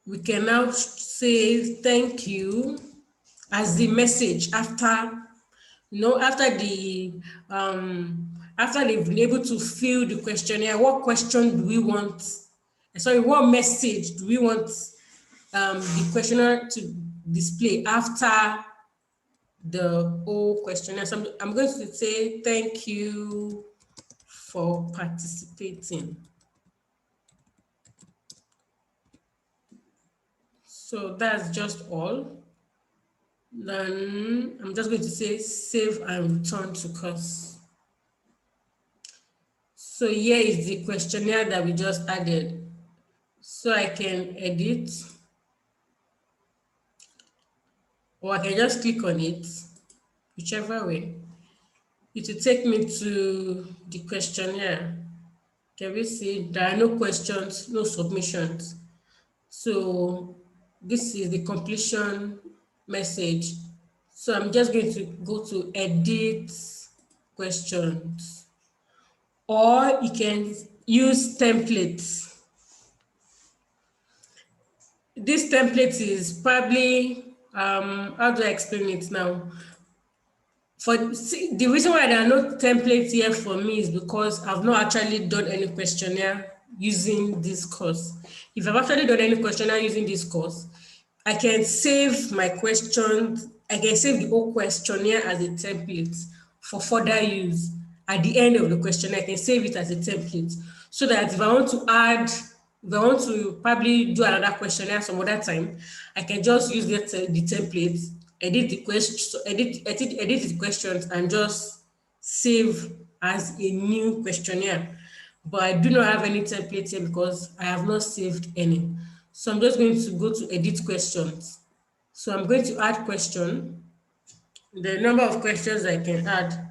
we can now say thank you as the message after, after they've been able to fill the questionnaire. What question do we want? Sorry, what message do we want the questionnaire to display after the whole questionnaire? So I'm going to say thank you for participating. So that's just all. Then I'm just going to say save and return to course. So here is the questionnaire that we just added. So I can edit, or I can just click on it, whichever way. It will take me to the questionnaire. Can we see there are no questions, no submissions? So this is the completion message. So I'm just going to go to edit questions, or you can use templates. This template is probably, how do I explain it now? The reason why there are no templates here for me is because I've not actually done any questionnaire using this course. If I've actually done any questionnaire using this course, I can save my questions, I can save the whole questionnaire as a template for further use. At the end of the questionnaire, I can save it as a template so that if I want to add, if I want to probably do another questionnaire some other time, I can just use the template, edit the questions, edit the questions, and just save as a new questionnaire. But I do not have any template here because I have not saved any. So I'm just going to go to edit questions. So I'm going to add question. The number of questions I can add.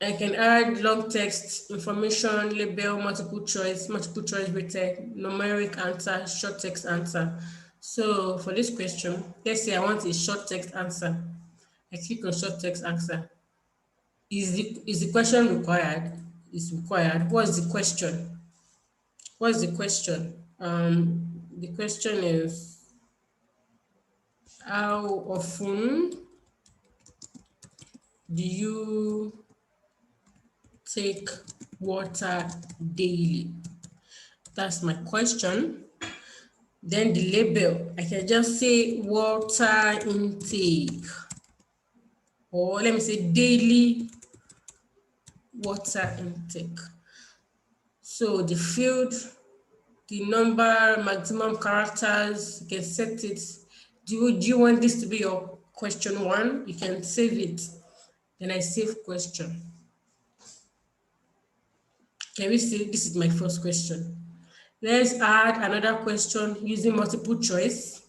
I can add long text, information, label, multiple choice rated, numeric answer, short text answer. So for this question, let's say I want a short text answer. I click on short text answer. Is the question required? Is required. What's the question? What's the question? The question is, how often do you take water daily? That's my question. Then the label, I can just say water intake, or let me say daily water intake. So the field, the number, maximum characters, you can set it. Do you want this to be your question one? You can save it. Then I save question. Can we see, this is my first question. Let's add another question using multiple choice.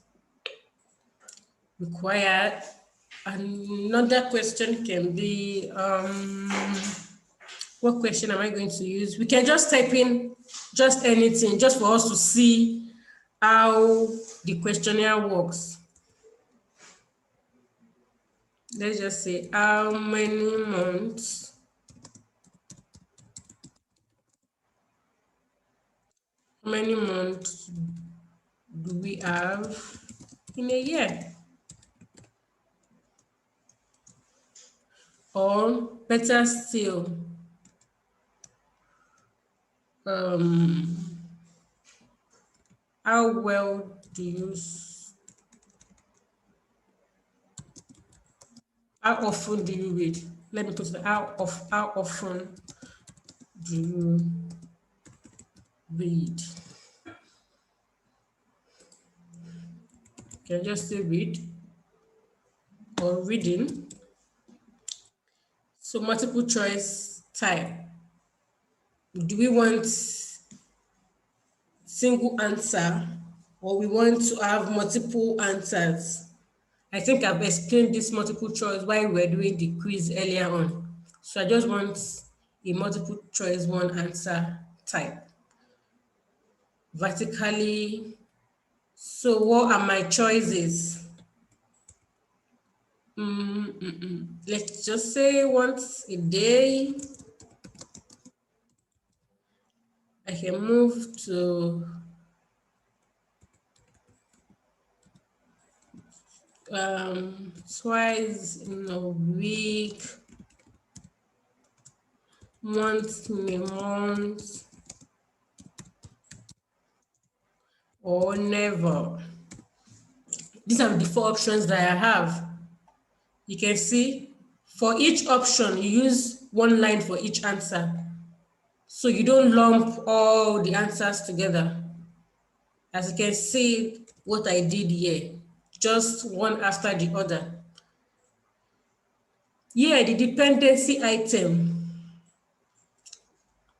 Required. Another question can be, what question am I going to use? We can just type in just anything, just for us to see how the questionnaire works. Let's just say how many months do we have in a year? Or better still, um, how well do you, how often do you read? Let me put it, how often do you read? Can I just say read or reading? So multiple choice type. Do we want single answer or we want to have multiple answers? I think I've explained this multiple choice while we were doing the quiz earlier on. So I just want a multiple choice one answer type. Vertically. So what are my choices? Let's just say once a day. I can move to twice in a week, once in a month, or never. These are the four options that I have. You can see for each option, you use one line for each answer. So you don't lump all the answers together. As you can see, what I did here, just one after the other. Yeah, the dependency item.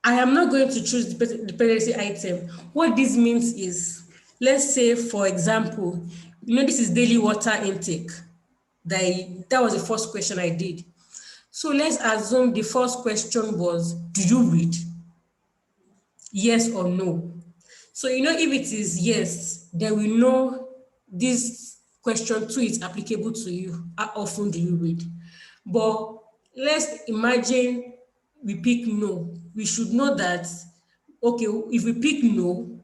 I am not going to choose the dependency item. What this means is, let's say, for example, this is daily water intake. That was the first question I did. So let's assume the first question was, do you read? Yes or no? So, if it is yes, then we know this question two is applicable to you. How often do you read? But let's imagine we pick no. We should know that, okay, if we pick no,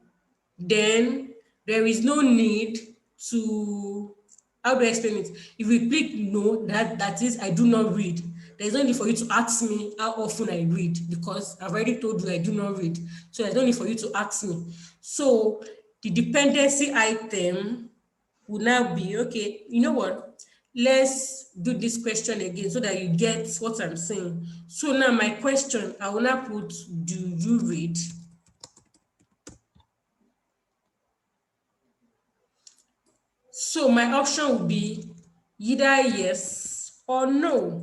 then there is no need to, how do I explain it? If we click no, that is I do not read. There's no need for you to ask me how often I read because I've already told you I do not read. So there's no need for you to ask me. So the dependency item will now be, okay, you know what? Let's do this question again so that you get what I'm saying. So now my question, I will now put, do you read? So my option would be either yes or no.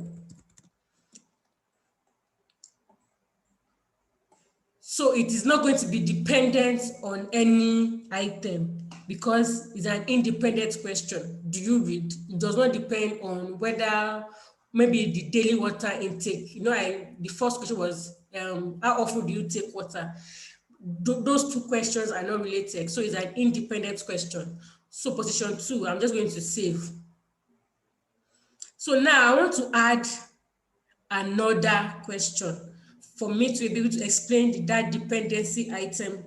So it is not going to be dependent on any item because it's an independent question. Do you read? It does not depend on whether maybe the daily water intake. The first question was how often do you take water? Those two questions are not related. So it's an independent question. So position two, I'm just going to save. So now I want to add another question for me to be able to explain that dependency item.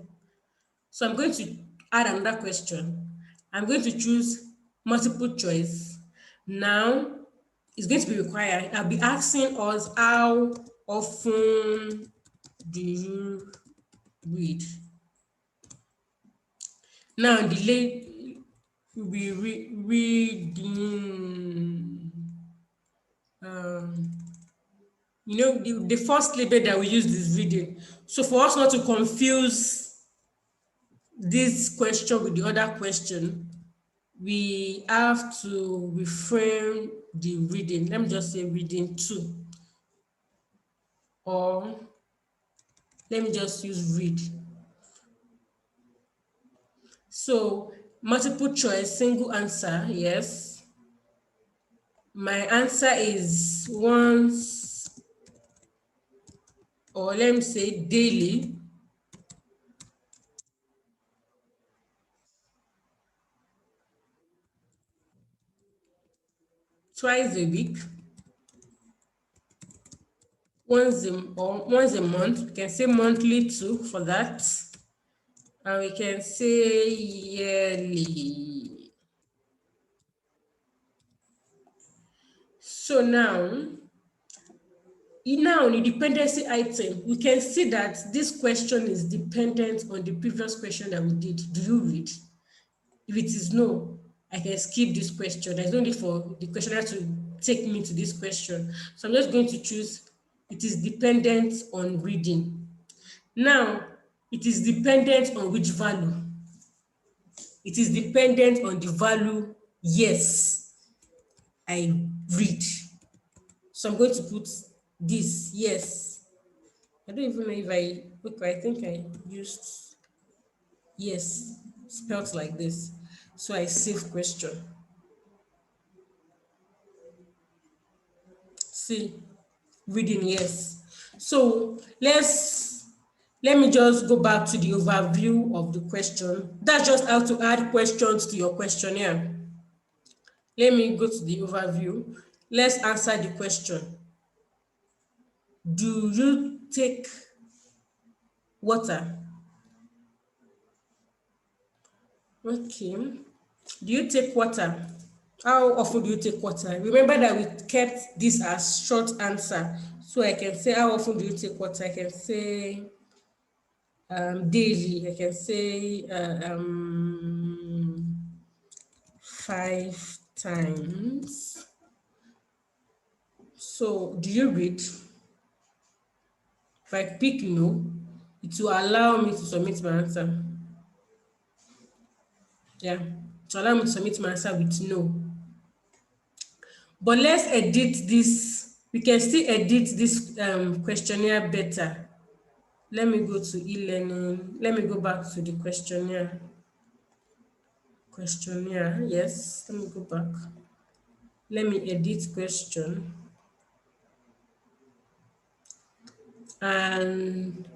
So I'm going to add another question. I'm going to choose multiple choice. Now it's going to be required. I'll be asking us how often do you read? Now the lady will be reading. The first label that we use is reading. So for us not to confuse this question with the other question, we have to reframe the reading. Let me just say reading two, or let me just use read. So multiple choice, single answer, yes. My answer is once, or let me say daily. twice a week, once a month. We can say monthly too for that. And we can say yearly. So now in the dependency item, we can see that this question is dependent on the previous question that we did. Do you read? If it is no, I can skip this question. There's no need for the questionnaire to take me to this question. So I'm just going to choose it is dependent on reading. Now, it is dependent on which value? It is dependent on the value, yes, I read. So I'm going to put this, yes. I don't even know if I think I used yes, spelled like this. So I save question. See, reading, yes. So let me just go back to the overview of the question. That's just how to add questions to your questionnaire. Let me go to the overview. Let's answer the question. Do you take water? Okay. Do you take water? How often do you take water? Remember that we kept this as short answer. So I can say, how often do you take water? I can say daily. I can say 5 times. So do you read? If I pick no, it will allow me to submit my answer. Yeah, to allow me to submit my answer with no. But let's edit this. We can still edit this questionnaire better. Let me go to e-learning. Let me go back to the questionnaire. Questionnaire, yes. Let me go back. Let me edit question. And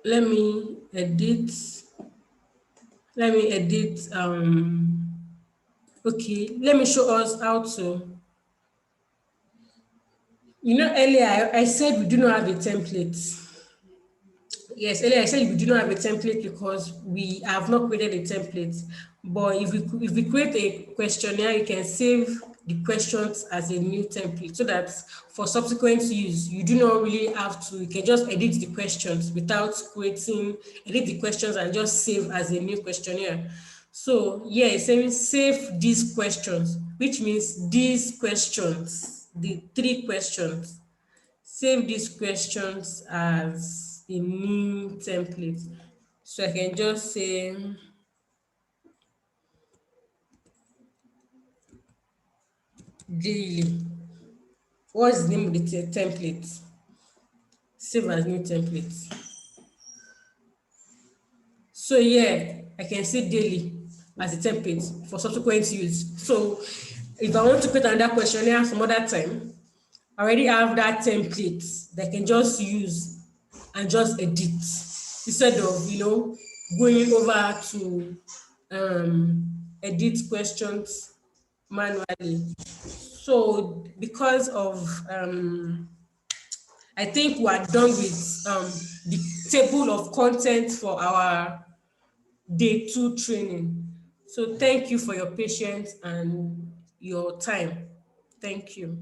let me edit. Okay, let me show us how to. Earlier I said we do not have a template. Yes, earlier I said we do not have a template because we have not created a template. But if we create a questionnaire, you can save the questions as a new template so that for subsequent use, you do not really have to, you can just edit the questions without edit the questions and just save as a new questionnaire. So yeah, it's saying save these questions, which means these questions, the 3 questions. Save these questions as a new template. So I can just say daily. What's the name of the template? Save as new template. So yeah, I can say daily as a template for subsequent use. So if I want to create another questionnaire some other time, I already have that template that I can just use and just edit instead of going over to edit questions manually. So because of I think we are done with the table of content for our day 2 training. So thank you for your patience and your time. Thank you.